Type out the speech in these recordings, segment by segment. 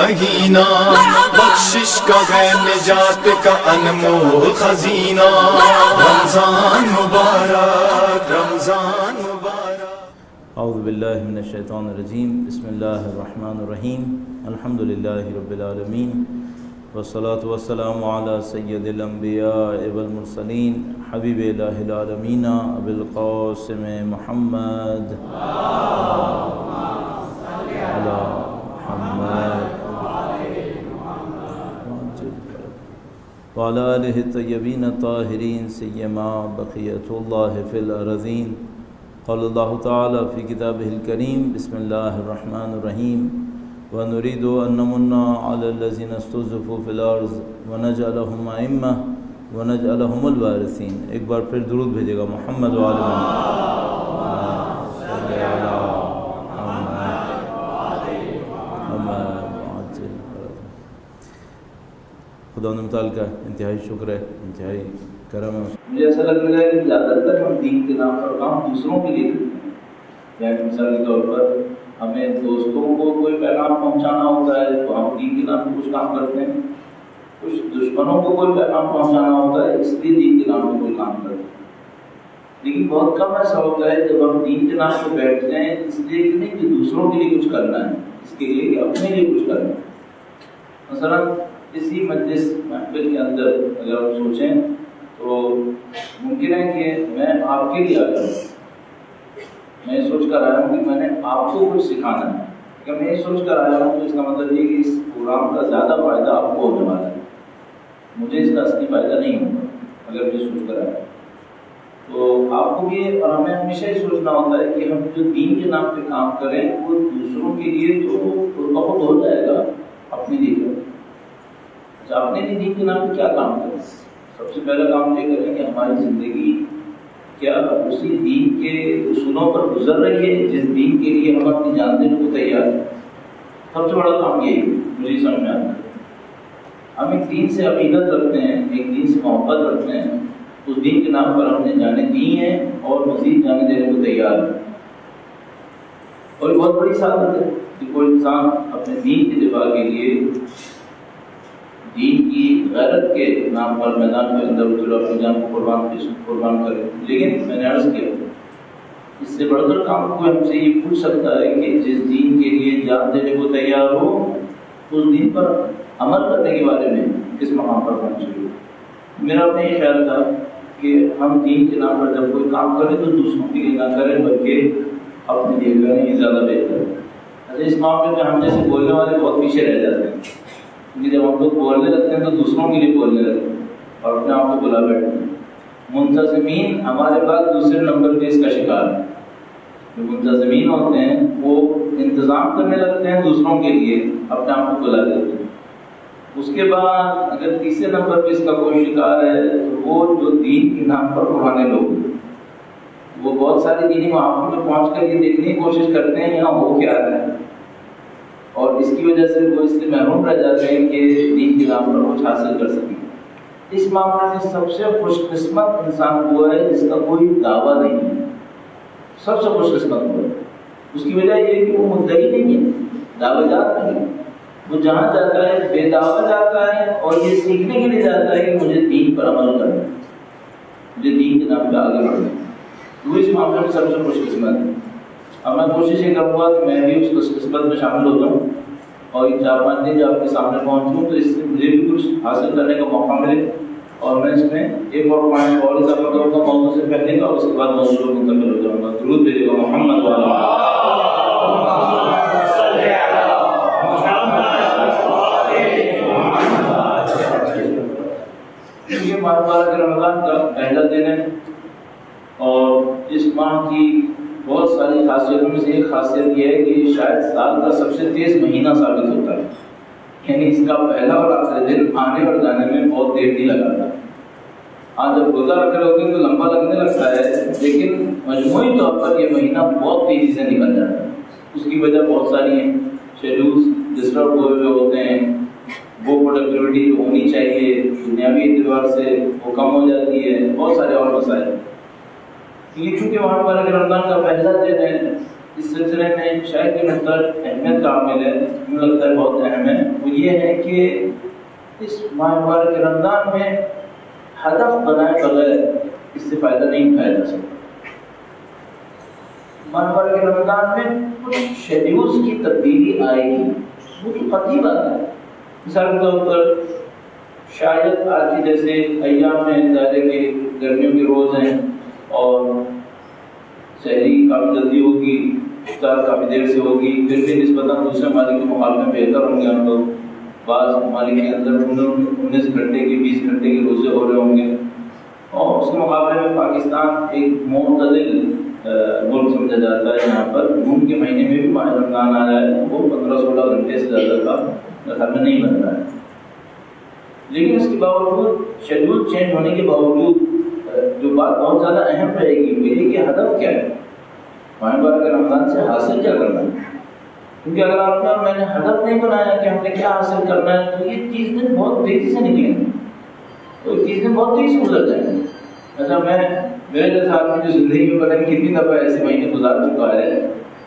مہینہ، بخشش کا ہے نجات کا انمول خزینہ، رمضان مبارک، رمضان مبارک۔ اعوذ باللہ من الشیطان الرجیم، بسم اللہ الرحمن الرحیم، الحمد للہ رب العالمین، والصلاة والسلام علی سید الانبیاء والمرسلین، حبیب الہ العالمین ابی القاسم محمد علی محمد وعلی آلہ الطیبین الطاہرین، سیما بقیۃ اللہ فی الارضین۔ قال اللہ تعالی فی کتابہ الکریم، بسم اللہ الرحمن الرحیم، وَنُرِيدُ أَن نَّمُنَّ عَلَى الَّذِينَ اسْتُضْعِفُوا فِي الْأَرْضِ وَنَجْعَلَهُمْ أَئِمَّةً وَنَجْعَلَهُمُ الْوَارِثِينَ۔ ایک بار پھر درود بھیجے گا محمد وعلی محمد۔ خدا متعال کا انتہائی شکر ہے، انتہائی کرم ہے۔ مجھے ایسا لگ رہا ہے کہ زیادہ تر ہم دین کے نام پر کام دوسروں کے لیے کرتے ہیں۔ یعنی مثال کے طور پر ہمیں دوستوں کو کوئی پیغام پہنچانا ہوتا ہے تو ہم دین کے نام پر کچھ کام کرتے ہیں، کچھ دشمنوں کو کوئی پیغام پہنچانا ہوتا ہے اس لیے دین کے نام پر کوئی کام کرتے ہیں۔ لیکن بہت کم ایسا ہوتا ہے جب ہم دین کے نام پر بیٹھ جائیں اس لیے کہ نہیں کہ دوسروں کے لیے کچھ کرنا ہے، اس کے لیے کہ اپنے لیے کچھ کرنا ہے۔ مثلا اسی مجلس محفل کے اندر اگر ہم سوچیں تو ممکن ہے کہ میں آپ کے لیے آیا ہوں، میں سوچ کر آیا ہوں کہ میں نے آپ کو کچھ سکھانا ہے۔ اگر میں یہ سوچ کر آیا ہوں تو اس کا مطلب یہ کہ اس پروگرام کا زیادہ فائدہ آپ کو ہونے والا ہے، مجھے اس کا اصلی فائدہ نہیں ہوگا اگر میں سوچ کر آیا۔ تو آپ کو بھی اور ہمیں ہمیشہ یہ سوچنا ہوتا ہے کہ ہم جو دین کے نام پہ کام کریں وہ دوسروں کے لیے تو بہت ہو جائے گا، اپنے لیے اچھا اپنے لیے دین کے نام پہ کیا کام کریں؟ سب سے پہلا کام یہ کریں کہ ہماری زندگی کیا اسی دین کے اصولوں پر گزر رہی ہے جس دین کے لیے ہم اپنی جان دینے کو تیار ہیں۔ سب سے بڑا کام یہی مجھے سمجھ میں آتا ہے۔ ہم ایک دین سے عقیدت رکھتے ہیں، ایک دین سے محبت رکھتے ہیں، اس دین کے نام پر ہم نے جانے دی ہیں اور مزید جانے دینے کو تیار ہیں۔ اور یہ بہت بڑی سعادت ہے کہ کوئی انسان اپنے دین کی دفاع کے لیے دین کی غیرت کے نام پر میدان کے اندر اتر اپنی جان کو قربان کرے۔ لیکن میں نے عرض کیا اس سے بڑھ کر کام کوئی ہم سے یہ پوچھ سکتا ہے کہ جس دین کے لیے جان دینے کو تیار ہو اس دین پر عمل کرنے کے بارے میں کس مقام پر پہنچے ہو۔ میرا اپنا یہ خیال تھا کہ ہم دین کے نام پر جب کوئی کام کریں تو دوسروں کے لیے نہ کریں بلکہ اپنے لیے کریں، یہ زیادہ بہتر ہے۔ اچھا اس معاملے میں ہم جیسے بولنے والے بہت پیچھے رہ جاتے ہیں، کیونکہ جب ہم لوگ بولنے لگتے ہیں تو دوسروں کے لیے بولنے لگتے ہیں اور اپنے آپ کو بلا بیٹھتے ہیں۔ منتظمین ہمارے بعد دوسرے نمبر پہ اس کا شکار ہے۔ جو منتظمین ہوتے ہیں وہ انتظام کرنے لگتے ہیں دوسروں کے لیے، اپنے آپ کو بلا دیتے ہیں۔ اس کے بعد اگر تیسرے نمبر پہ اس کا کوئی شکار ہے تو وہ جو دین کے نام پر پرانے لوگ ہیں، وہ بہت سارے دینی محافل میں پہنچ کر یہ دیکھنے کی کوشش کرتے ہیں یہاں ہو کیا رہا ہے، اور اس کی وجہ سے وہ اس سے محروم رہ جاتے ہیں کہ دین کے نام پر کچھ حاصل کر سکیں۔ اس معاملے میں سب سے خوش قسمت انسان ہوا ہے جس کا کوئی دعویٰ نہیں ہے، سب سے خوش قسمت ہوا ہے۔ اس کی وجہ یہ ہے کہ وہ مدعی نہیں ہے، دعویٰ جات نہیں ہے۔ وہ جہاں جاتا ہے بے دعویٰ جاتا ہے اور یہ سیکھنے کے لیے جاتا ہے کہ مجھے دین پر عمل کرنا ہے، مجھے دین کے نام پہ آگے بڑھنا ہے۔ وہ اس معاملے میں سب سے خوش قسمت ہے۔ اب میں کوشش یہ کروں گا کہ میں بھی اس قسمت میں شامل ہو جاؤں اور یہ 4-5 دن جب آپ کے سامنے پہنچوں تو اس سے مجھے بھی کچھ حاصل کرنے کا موقع ملے، اور میں اس میں ایک اور پوائنٹ اور اضافہ کروں گا موضوع سے پہلے کا، اور اس کے بعد موضوع پر منتقل ہو جاؤں گا۔ درود بھیجے گا محمد والا۔ یہ ماہ مبارک رمضان کا پہلا دن ہے اور اس ماہ کی بہت ساری خاصیتوں میں سے ایک خاصیت یہ ہے کہ شاید سال کا سب سے تیز مہینہ ثابت ہوتا ہے، یعنی اس کا پہلا اور آخری دن آنے اور جانے میں بہت دیر نہیں لگاتا۔ آج جب روزہ رکھ رہے ہوتے ہیں تو لمبا لگنے لگتا ہے، لیکن مجموعی طور پر یہ مہینہ بہت تیزی سے نکل جاتا ہے۔ اس کی وجہ بہت ساری ہیں، شیڈیولز ڈسٹرب ہوئے ہوتے ہیں، وہ پروڈکٹیوٹی جو ہونی چاہیے دنیاوی اعتبار سے وہ کم ہو جاتی ہے، بہت سارے اور مسائل۔ یہ چونکہ وہاں پر اگر رمضان کا پہلا دن ہے، اس سلسلے میں شاید یہ مقدار اہمیت کا عامل ہے، مجھے لگتا ہے بہت اہم ہے یہ ہے کہ اس ماہ مبارک رمضان میں ہدف بنائے بغیر اس سے فائدہ نہیں اٹھایا جا سکتا۔ ماہ مبارک رمضان میں کچھ شیڈیولز کی تبدیلی آئے گی، وہ تو قطعی بات ہے۔ مثال کے طور پر شاید آج کی جیسے ایام میں ظاہر کہ گرمیوں کے روز ہیں اور سحری کافی جلدی ہوگی، افطار کافی دیر سے ہوگی، پھر بھی نسبتاً دوسرے ممالک کے مقابلے میں بہتر ہوں گے ہم لوگ۔ بعض ممالک کے اندر 19 گھنٹے کے 20 گھنٹے کے روزے ہو رہے ہوں گے، اور اس کے مقابلے میں پاکستان ایک معتدل ملک سمجھا جاتا ہے۔ یہاں پر جون کے مہینے میں بھی ماہ رمضان آ رہا ہے، وہ 15-16 گھنٹے سے زیادہ کا گھر میں نہیں بن رہا ہے، لیکن اس کے باوجود شیڈول چینج ہونے کے باوجود جو بات بہت زیادہ اہم رہے گی وہ یہ کہ ہدف کیا ہے، ماہ مبارک رمضان سے حاصل کیا کرنا ہے۔ کیونکہ اگر آپ نے اور میں نے ہدف نہیں بنایا کہ ہم نے کیا حاصل کرنا ہے تو یہ 30 دن بہت تیزی سے نکلیں گے، تو 30 دن بہت تیزی سے گزر جائیں گے۔ اچھا، میرے جیسا آدمی جو زندگی میں پتہ نہیں کتنی دفعہ ایسے مہینے گزار چکا ہے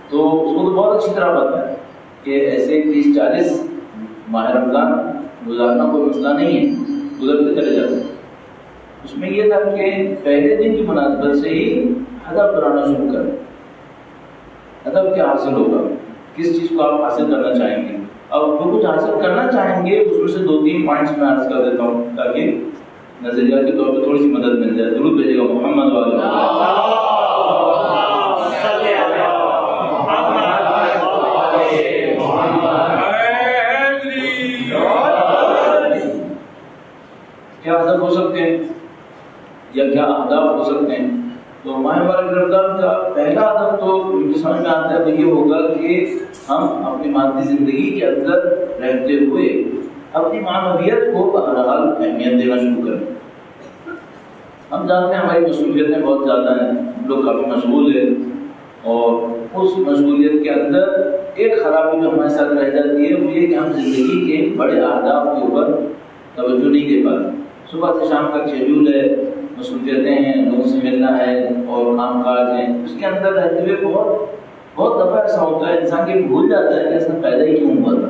تو اس کو تو بہت اچھی طرح پتہ ہے کہ ایسے 30-40 ماہ رمضان گزارنا کوئی مسئلہ نہیں ہے، گزرتے چلے جاتے ہیں۔ اس میں یہ تھا کہ پہلے دن کی مناسبت سے ہی ہدف بنانا شروع کریں۔ ہدف کیا حاصل ہوگا، کس چیز کو آپ حاصل کرنا چاہیں گے، اور جو کچھ حاصل کرنا چاہیں گے اس میں سے 2-3 پوائنٹس میں عرض کر دیتا ہوں تاکہ نظریات کے طور پہ تھوڑی سی مدد مل جائے۔ درود بھیجے گا محمد والے۔ کیا ہدف ہو سکتے ہیں یا کیا اہداف ہو سکتے ہیں؟ تو ماہ مبارک رمضان کا پہلا ہدف تو مجھے سمجھ میں آتا ہے وہ یہ ہوگا کہ ہم اپنی مادی زندگی کے اندر رہتے ہوئے اپنی معنویت کو بہرحال اہمیت دینا شروع کریں۔ ہم جانتے ہیں ہماری مصروفیتیں بہت زیادہ ہیں، ہم لوگ کافی مشغول ہیں، اور اس مشغولیت کے اندر ایک خرابی جو ہمارے ساتھ رہ جاتی ہے وہ یہ کہ ہم زندگی کے بڑے اہداف کے اوپر توجہ نہیں دے پاتے۔ صبح سے شام کا شیڈول ہے، مصروفیتیں ہیں، لوگوں سے ملنا ہے اور کام کاج ہیں، اس کے اندر رہتے ہوئے بہت دفعہ ایسا ہوتا ہے انسان کے بھول جاتا ہے کہ اس نے پیدا ہی کیوں ہوا تھا،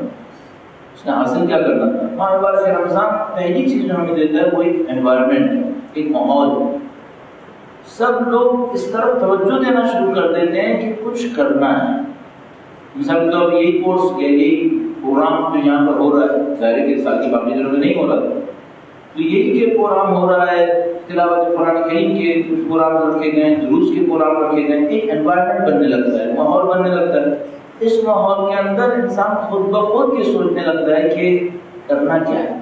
اس نے حاصل کیا کرنا تھا۔ ماہ مبارک رمضان پہلی چیز جو ہمیں دیتا ہے وہ ایک انوائرمنٹ ہے، ایک ماحول ہے۔ سب لوگ اس طرف توجہ دینا شروع کر دیتے ہیں کہ کچھ کرنا ہے۔ مثال کے طور پر یہی کورس یا یہی پروگرام جو یہاں پر ہو رہا ہے، ظاہر کے سال کی باقی جگہوں میں نہیں ہو رہا تھا، تو یہی کہ پروگرام ہو رہا ہے، تلاوت قرآن کریم کے کچھ پروگرام رکھے گئے، دروس کے پروگرام رکھے گئے، ایک انوائرمنٹ بننے لگتا ہے، ماحول بننے لگتا ہے۔ اس ماحول کے اندر انسان خود بخود یہ سوچنے لگتا ہے کہ کرنا کیا ہے،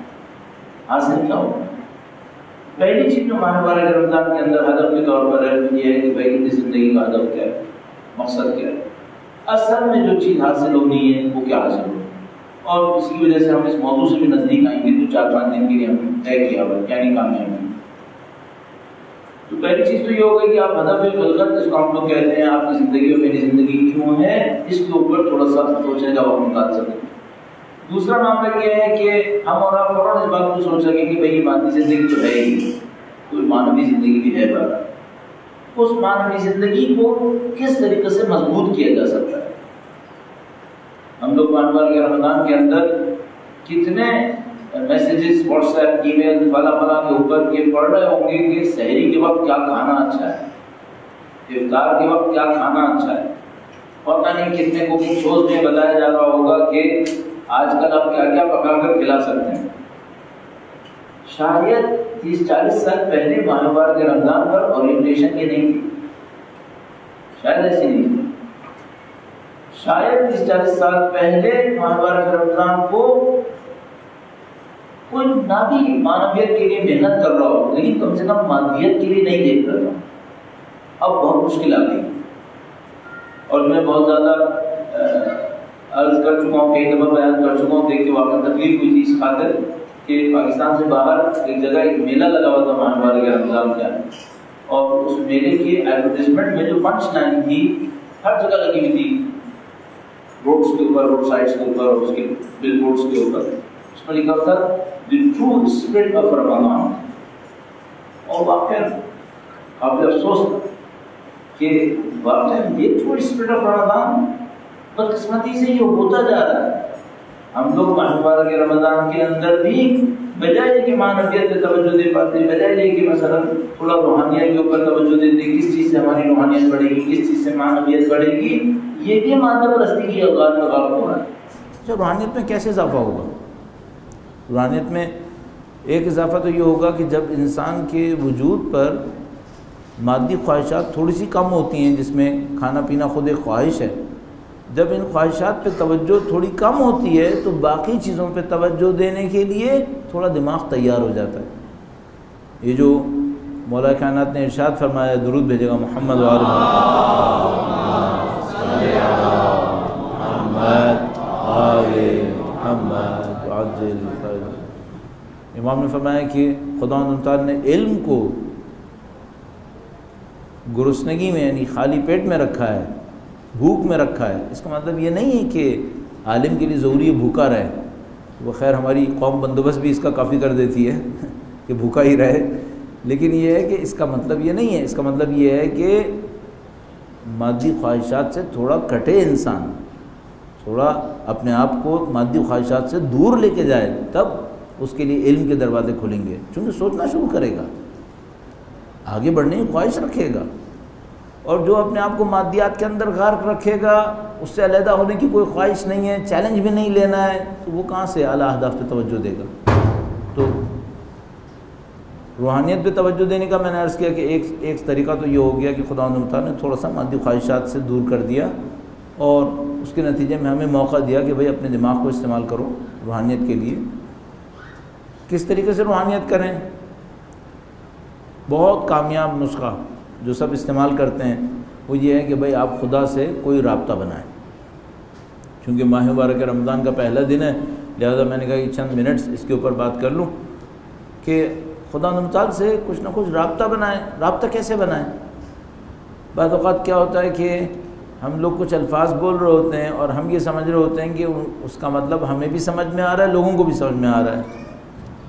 حاصل کیا ہوگا۔ پہلی چیز جو ماہ مبارک رمضان کے اندر ہدف کے طور پر ہے یہ ہے کہ بھائی زندگی کا ہدف کیا ہے، مقصد کیا ہے، اصل میں جو چیز حاصل ہونی ہے وہ کیا حاصل ہو۔ اور اس کی وجہ سے ہم اس موضوع سے بھی نزدیک آئیں گے تو 4-5 دن کے لیے ہم نے طے کیا ہوا کیا نہیں کامیابی۔ تو پہلی چیز تو یہ ہوگی کہ آپ ہدف خلقت جس کو ہم لوگ کہتے ہیں، آپ کی زندگی اور میری زندگی کیوں ہے، اس کے اوپر تھوڑا سا سوچنے کا وقت نکال سکیں۔ دوسرا معاملہ یہ ہے کہ ہم اور آپ فوراً اس بات کو سوچ سکیں کہ بھائی یہ مادی زندگی تو ہے ہی، کوئی معنوی زندگی بھی ہے بڑا، اس معنوی زندگی کو کس طریقے سے مضبوط کیا جا سکتا ہے۔ ہم لوگ ماہ مبارک رمضان کے اندر کتنے میسیجز واٹس ایپ ای میل فلاں کے اوپر یہ پڑھ رہے ہوں گے کہ سحری کے وقت کیا کھانا اچھا ہے، افطار کے وقت کیا کھانا اچھا ہے، پتہ نہیں کتنے کوکنگ شوز میں بتایا جا رہا ہوگا کہ آج کل آپ کیا کیا پکا کر کھلا سکتے ہیں۔ شاید 30-40 سال پہلے ماہ مبارک رمضان پر اورینٹیشن یہ نہیں تھی، شاید ایسی نہیں تھی۔ شاید 30-40 سال پہلے ماہ مبارک رمضان کو کوئی نہ بھی معنویت کے لیے محنت کر رہا ہو لیکن کم سے کم مادیت کے لیے نہیں دیکھ رہا ہوں۔ اب بہت مشکل آ گئی، اور میں بہت زیادہ عرض کر چکا ہوں، کئی دفعہ بیان کر چکا ہوں، دیکھ کے واقعی تکلیف ہوئی تھی اس خاطر کہ پاکستان سے باہر ایک جگہ ایک میلہ لگا ہوا تھا ماہ مبارک رمضان کا، اور اس میلے کی ایڈورٹیزمنٹ میں جو پنچ لائن تھی ہر جگہ لگی ہوئی تھی، روڈس کے اوپر، روڈ سائڈس کے اوپر، اور اس کے بل بورڈس کے اوپر، اس میں لکھا تھا دی ٹرو اسپرٹ آف رمضان۔ اور واقعی قابل افسوس تھا کہ واقعی یہ ٹرو اسپرٹ آف رمضان بدقسمتی سے یہ ہوتا جا رہا ہے۔ ہم لوگ ماہ مبارک رمضان کے اندر بھی بجائے کہ معنویت پہ توجہ دے پاتے، بجائے کہ مثلا تھوڑا روحانیت کے اوپر توجہ دیتے، کس چیز سے ہماری روحانیت بڑھے گی، کس چیز سے معنویت بڑھے گی، یہ بھی مادہ پرستی کی اوقات میں غلط ہو رہا ہے۔ اچھا، روحانیت میں کیسے اضافہ ہوگا؟ روحانیت میں ایک اضافہ تو یہ ہوگا کہ جب انسان کے وجود پر مادی خواہشات تھوڑی سی کم ہوتی ہیں، جس میں کھانا پینا خود ایک خواہش ہے، جب ان خواہشات پہ توجہ تھوڑی کم ہوتی ہے تو باقی چیزوں پہ توجہ دینے کے لیے تھوڑا دماغ تیار ہو جاتا ہے۔ یہ جو مولا کائنات نے ارشاد فرمایا، درود بھیجے گا محمد وآل محمد آل محمد عجل فرج۔ امام نے فرمایا کہ خدا تعالیٰ نے علم کو گرسنگی میں یعنی خالی پیٹ میں رکھا ہے، بھوک میں رکھا ہے۔ اس کا مطلب یہ نہیں ہے کہ عالم کے لیے ضروری ہے بھوکا رہے، وہ خیر ہماری قوم بندوبست بھی اس کا کافی کر دیتی ہے کہ بھوکا ہی رہے، لیکن یہ ہے کہ اس کا مطلب یہ نہیں ہے۔ اس کا مطلب یہ ہے کہ مادی خواہشات سے تھوڑا کٹے انسان، تھوڑا اپنے آپ کو مادی خواہشات سے دور لے کے جائے، تب اس کے لیے علم کے دروازے کھلیں گے، چونکہ سوچنا شروع کرے گا، آگے بڑھنے کی خواہش رکھے گا۔ اور جو اپنے آپ کو مادیات کے اندر غرق رکھے گا، اس سے علیحدہ ہونے کی کوئی خواہش نہیں ہے، چیلنج بھی نہیں لینا ہے، تو وہ کہاں سے اعلیٰ اہداف پہ توجہ دے گا؟ تو روحانیت پہ توجہ دینے کا میں نے عرض کیا کہ ایک طریقہ تو یہ ہو گیا کہ خدا تعالیٰ نے تھوڑا سا مادی خواہشات سے دور کر دیا، اور اس کے نتیجے میں ہمیں موقع دیا کہ بھئی اپنے دماغ کو استعمال کرو روحانیت کے لیے۔ کس طریقے سے روحانیت کریں؟ بہت کامیاب نسخہ جو سب استعمال کرتے ہیں وہ یہ ہے کہ بھئی آپ خدا سے کوئی رابطہ بنائیں۔ چونکہ ماہ مبارک رمضان کا پہلا دن ہے، لہذا میں نے کہا کہ چند منٹس اس کے اوپر بات کر لوں کہ خدا تعالیٰ سے کچھ نہ کچھ رابطہ بنائیں۔ رابطہ کیسے بنائیں؟ بعض اوقات کیا ہوتا ہے کہ ہم لوگ کچھ الفاظ بول رہے ہوتے ہیں اور ہم یہ سمجھ رہے ہوتے ہیں کہ اس کا مطلب ہمیں بھی سمجھ میں آ رہا ہے، لوگوں کو بھی سمجھ میں آ رہا ہے۔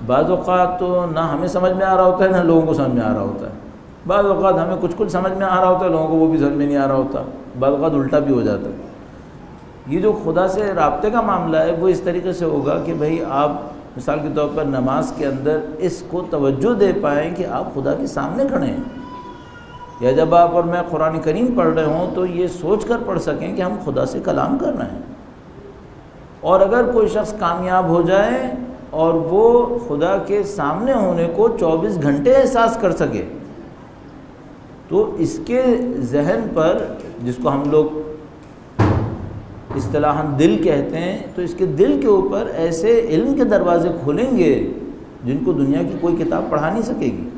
بعض اوقات تو نہ ہمیں سمجھ میں آ رہا ہوتا ہے، نہ لوگوں کو سمجھ میں آ رہا ہوتا ہے۔ بعض اوقات ہمیں کچھ سمجھ میں آ رہا ہوتا ہے، لوگوں کو وہ بھی سمجھ میں نہیں آ رہا ہوتا، بعض اوقات الٹا بھی ہو جاتا ہے۔ یہ جو خدا سے رابطے کا معاملہ ہے وہ اس طریقے سے ہوگا کہ بھئی آپ مثال کے طور پر نماز کے اندر اس کو توجہ دے پائیں کہ آپ خدا کے سامنے کھڑے ہیں، یا جب آپ اور میں قرآن کریم پڑھ رہے ہوں تو یہ سوچ کر پڑھ سکیں کہ ہم خدا سے کلام کر رہے ہیں۔ اور اگر کوئی شخص کامیاب ہو جائے اور وہ خدا کے سامنے ہونے کو 24 گھنٹے احساس کر سکے، تو اس کے ذہن پر، جس کو ہم لوگ اصطلاحاً دل کہتے ہیں، تو اس کے دل کے اوپر ایسے علم کے دروازے کھولیں گے جن کو دنیا کی کوئی کتاب پڑھا نہیں سکے گی۔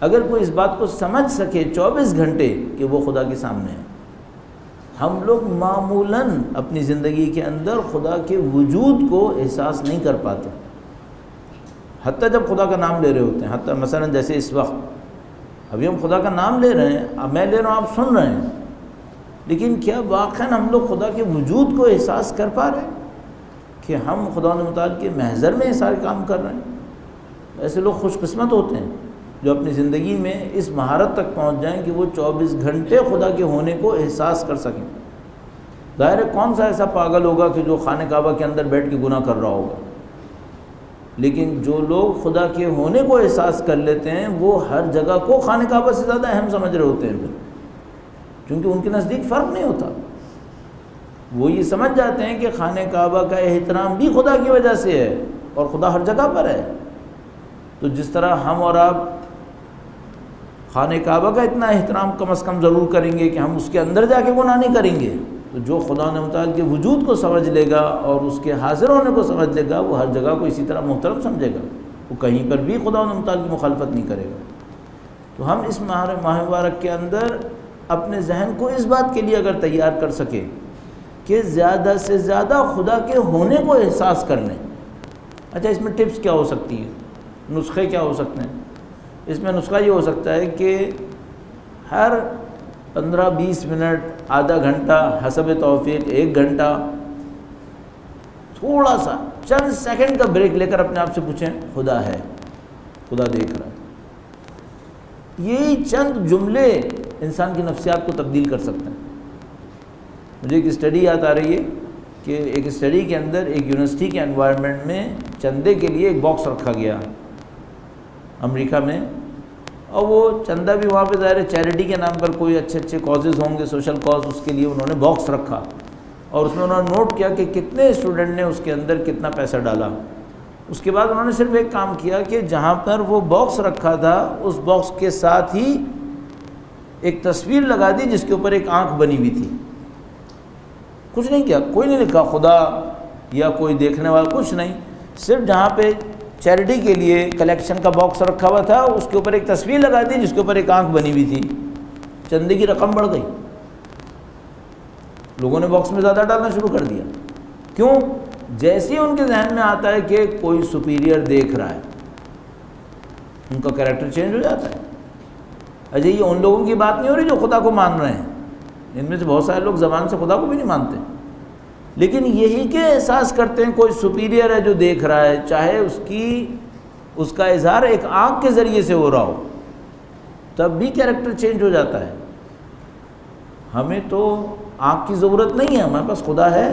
اگر کوئی اس بات کو سمجھ سکے 24 گھنٹے کہ وہ خدا کے سامنے ہے۔ ہم لوگ معمولاً اپنی زندگی کے اندر خدا کے وجود کو احساس نہیں کر پاتے، حتیٰ جب خدا کا نام لے رہے ہوتے ہیں، حتیٰ مثلاً جیسے اس وقت ابھی ہم خدا کا نام لے رہے ہیں، اب میں لے رہا ہوں، آپ سن رہے ہیں، لیکن کیا واقعاً ہم لوگ خدا کے وجود کو احساس کر پا رہے ہیں کہ ہم خدا متعال کے محضر میں یہ سارے کام کر رہے ہیں؟ ایسے لوگ خوش قسمت ہوتے ہیں جو اپنی زندگی میں اس مہارت تک پہنچ جائیں کہ وہ 24 گھنٹے خدا کے ہونے کو احساس کر سکیں۔ ظاہر ہے کون سا ایسا پاگل ہوگا کہ جو خانہ کعبہ کے اندر بیٹھ کے گناہ کر رہا ہوگا، لیکن جو لوگ خدا کے ہونے کو احساس کر لیتے ہیں وہ ہر جگہ کو خانہ کعبہ سے زیادہ اہم سمجھ رہے ہوتے ہیں، کیونکہ ان کے نزدیک فرق نہیں ہوتا۔ وہ یہ سمجھ جاتے ہیں کہ خانہ کعبہ کا احترام بھی خدا کی وجہ سے ہے اور خدا ہر جگہ پر ہے۔ تو جس طرح ہم اور آپ خانہ کعبہ کا اتنا احترام کم از کم ضرور کریں گے کہ ہم اس کے اندر جا کے گناہ نہیں کریں گے، تو جو خدا نے متعال کے وجود کو سمجھ لے گا اور اس کے حاضر ہونے کو سمجھ لے گا، وہ ہر جگہ کو اسی طرح محترم سمجھے گا، وہ کہیں پر بھی خدا نے متعال کی مخالفت نہیں کرے گا۔ تو ہم اس ماہ مبارک کے اندر اپنے ذہن کو اس بات کے لیے اگر تیار کر سکیں کہ زیادہ سے زیادہ خدا کے ہونے کو احساس کر لیں۔ اچھا، اس میں ٹپس کیا ہو سکتی ہے، نسخے کیا ہو سکتے ہیں؟ اس میں نسخہ یہ ہو سکتا ہے کہ ہر 15-20 منٹ، آدھا گھنٹہ، حسب توفیق 1 گھنٹہ، تھوڑا سا چند سیکنڈ کا بریک لے کر اپنے آپ سے پوچھیں خدا ہے، خدا دیکھ رہا ہے۔ یہی چند جملے انسان کی نفسیات کو تبدیل کر سکتے ہیں۔ مجھے ایک اسٹڈی یاد آ رہی ہے کہ ایک اسٹڈی کے اندر ایک یونیورسٹی کے انوائرنمنٹ میں چندے کے لیے ایک باکس رکھا گیا امریکہ میں، اور وہ چندہ بھی وہاں پہ ظاہر ہے چیریٹی کے نام پر کوئی اچھے کازز ہوں گے، سوشل کاز، اس کے لیے انہوں نے باکس رکھا اور اس میں انہوں نے نوٹ کیا کہ کتنے اسٹوڈنٹ نے اس کے اندر کتنا پیسہ ڈالا۔ اس کے بعد انہوں نے صرف ایک کام کیا کہ جہاں پر وہ باکس رکھا تھا اس باکس کے ساتھ ہی ایک تصویر لگا دی جس کے اوپر ایک آنکھ بنی ہوئی تھی۔ کچھ نہیں کیا، کوئی نہیں لکھا خدا یا کوئی دیکھنے والا، کچھ نہیں، صرف جہاں پہ چیریٹی کے لیے کلیکشن کا باکس رکھا ہوا تھا اس کے اوپر ایک تصویر لگا دی جس کے اوپر ایک آنکھ بنی ہوئی تھی۔ چندے کی رقم بڑھ گئی، لوگوں نے باکس میں زیادہ ڈالنا شروع کر دیا۔ کیوں؟ جیسے ہی ان کے ذہن میں آتا ہے کہ کوئی سپیریئر دیکھ رہا ہے، ان کا کیریکٹر چینج ہو جاتا ہے۔ اجے یہ ان لوگوں کی بات نہیں ہو رہی جو خدا کو مان رہے ہیں، ان میں سے بہت سارے لوگ زبان سے خدا کو بھی نہیں مانتے، لیکن یہی کہ احساس کرتے ہیں کوئی سپیریئر ہے جو دیکھ رہا ہے، چاہے اس کا اظہار ایک آنکھ کے ذریعے سے ہو رہا ہو، تب بھی کیریکٹر چینج ہو جاتا ہے۔ ہمیں تو آنکھ کی ضرورت نہیں ہے، ہمارے پاس خدا ہے۔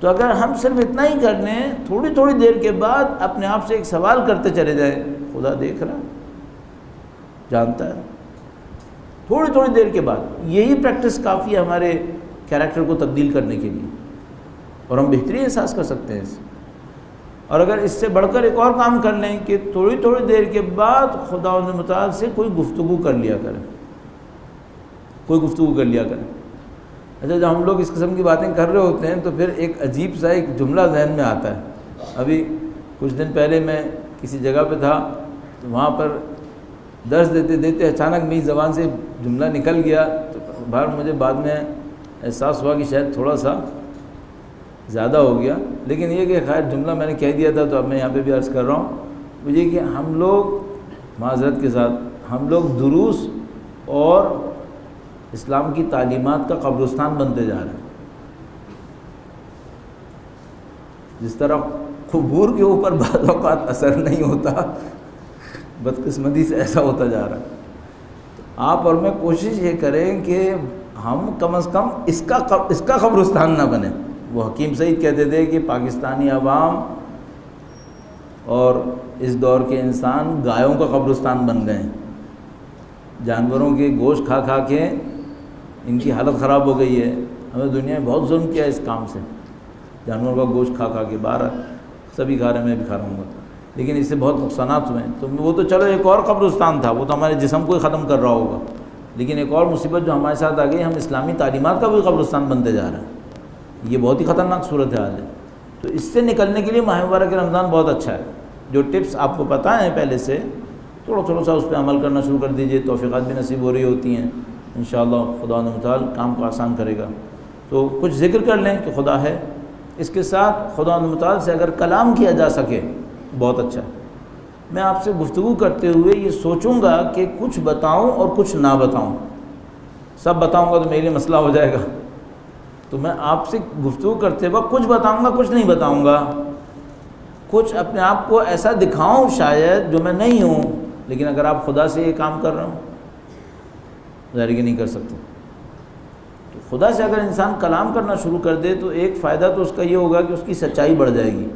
تو اگر ہم صرف اتنا ہی کر لیں، تھوڑی تھوڑی دیر کے بعد اپنے آپ سے ایک سوال کرتے چلے جائیں، خدا دیکھ رہا ہے، جانتا ہے، تھوڑی تھوڑی دیر کے بعد، یہی پریکٹس کافی ہے ہمارے کیریکٹر کو تبدیل کرنے کے لیے، اور ہم بہتری احساس کر سکتے ہیں اس سے۔ اور اگر اس سے بڑھ کر ایک اور کام کر لیں کہ تھوڑی تھوڑی دیر کے بعد خدا متعال سے کوئی گفتگو کر لیا کریں، کوئی گفتگو کر لیا کریں۔ اچھا، جب ہم لوگ اس قسم کی باتیں کر رہے ہوتے ہیں تو پھر ایک عجیب سا ایک جملہ ذہن میں آتا ہے۔ ابھی کچھ دن پہلے میں کسی جگہ پہ تھا، تو وہاں پر درس دیتے دیتے اچانک میری زبان سے جملہ نکل گیا، تو باہر مجھے بعد میں احساس ہوا کہ شاید تھوڑا سا زیادہ ہو گیا، لیکن یہ کہ خیر جملہ میں نے کہہ دیا تھا، تو اب میں یہاں پہ بھی عرض کر رہا ہوں مجھے کہ ہم لوگ معذرت کے ساتھ ہم لوگ دروس اور اسلام کی تعلیمات کا قبرستان بنتے جا رہے ہیں۔ جس طرح قبور کے اوپر بعض اوقات اثر نہیں ہوتا، بدقسمتی سے ایسا ہوتا جا رہا ہے۔ آپ اور میں کوشش یہ کریں کہ ہم کم از کم اس کا قبرستان نہ بنے۔ وہ حکیم سعید کہتے تھے کہ پاکستانی عوام اور اس دور کے انسان گایوں کا قبرستان بن گئے ہیں، جانوروں کے گوشت کھا کھا کے ان کی حالت خراب ہو گئی ہے۔ ہمیں دنیا میں بہت ظلم کیا اس کام سے، جانوروں کا گوشت کھا کھا کے، باہر سبھی کھا رہے ہیں، میں بھی کھا رہا ہوں، لیکن اس سے بہت نقصانات ہوئے ہیں۔ تو وہ تو چلو ایک اور قبرستان تھا، وہ تو ہمارے جسم کو ہی ختم کر رہا ہوگا، لیکن ایک اور مصیبت جو ہمارے ساتھ آ گئی، ہم اسلامی تعلیمات کا بھی قبرستان بنتے جا رہے ہیں۔ یہ بہت ہی خطرناک صورتحال ہے۔ تو اس سے نکلنے کے لیے ماہ مبارک رمضان بہت اچھا ہے۔ جو ٹپس آپ کو پتہ ہیں پہلے سے، تھوڑا سا اس پہ عمل کرنا شروع کر دیجئے، توفیقات بھی نصیب ہو رہی ہوتی ہیں، انشاءاللہ خدا متعال کام کو آسان کرے گا۔ تو کچھ ذکر کر لیں کہ خدا ہے، اس کے ساتھ خدا متعال سے اگر کلام کیا جا سکے بہت اچھا ہے۔ میں آپ سے گفتگو کرتے ہوئے یہ سوچوں گا کہ کچھ بتاؤں اور کچھ نہ بتاؤں۔ سب بتاؤں گا تو میرے لیے مسئلہ ہو جائے گا، تو میں آپ سے گفتگو کرتے وقت کچھ بتاؤں گا، کچھ نہیں بتاؤں گا، کچھ اپنے آپ کو ایسا دکھاؤں شاید جو میں نہیں ہوں، لیکن اگر آپ خدا سے یہ کام کر رہے ہوں ظاہر کہ نہیں کر سکتے۔ تو خدا سے اگر انسان کلام کرنا شروع کر دے تو ایک فائدہ تو اس کا یہ ہوگا کہ اس کی سچائی بڑھ جائے گی،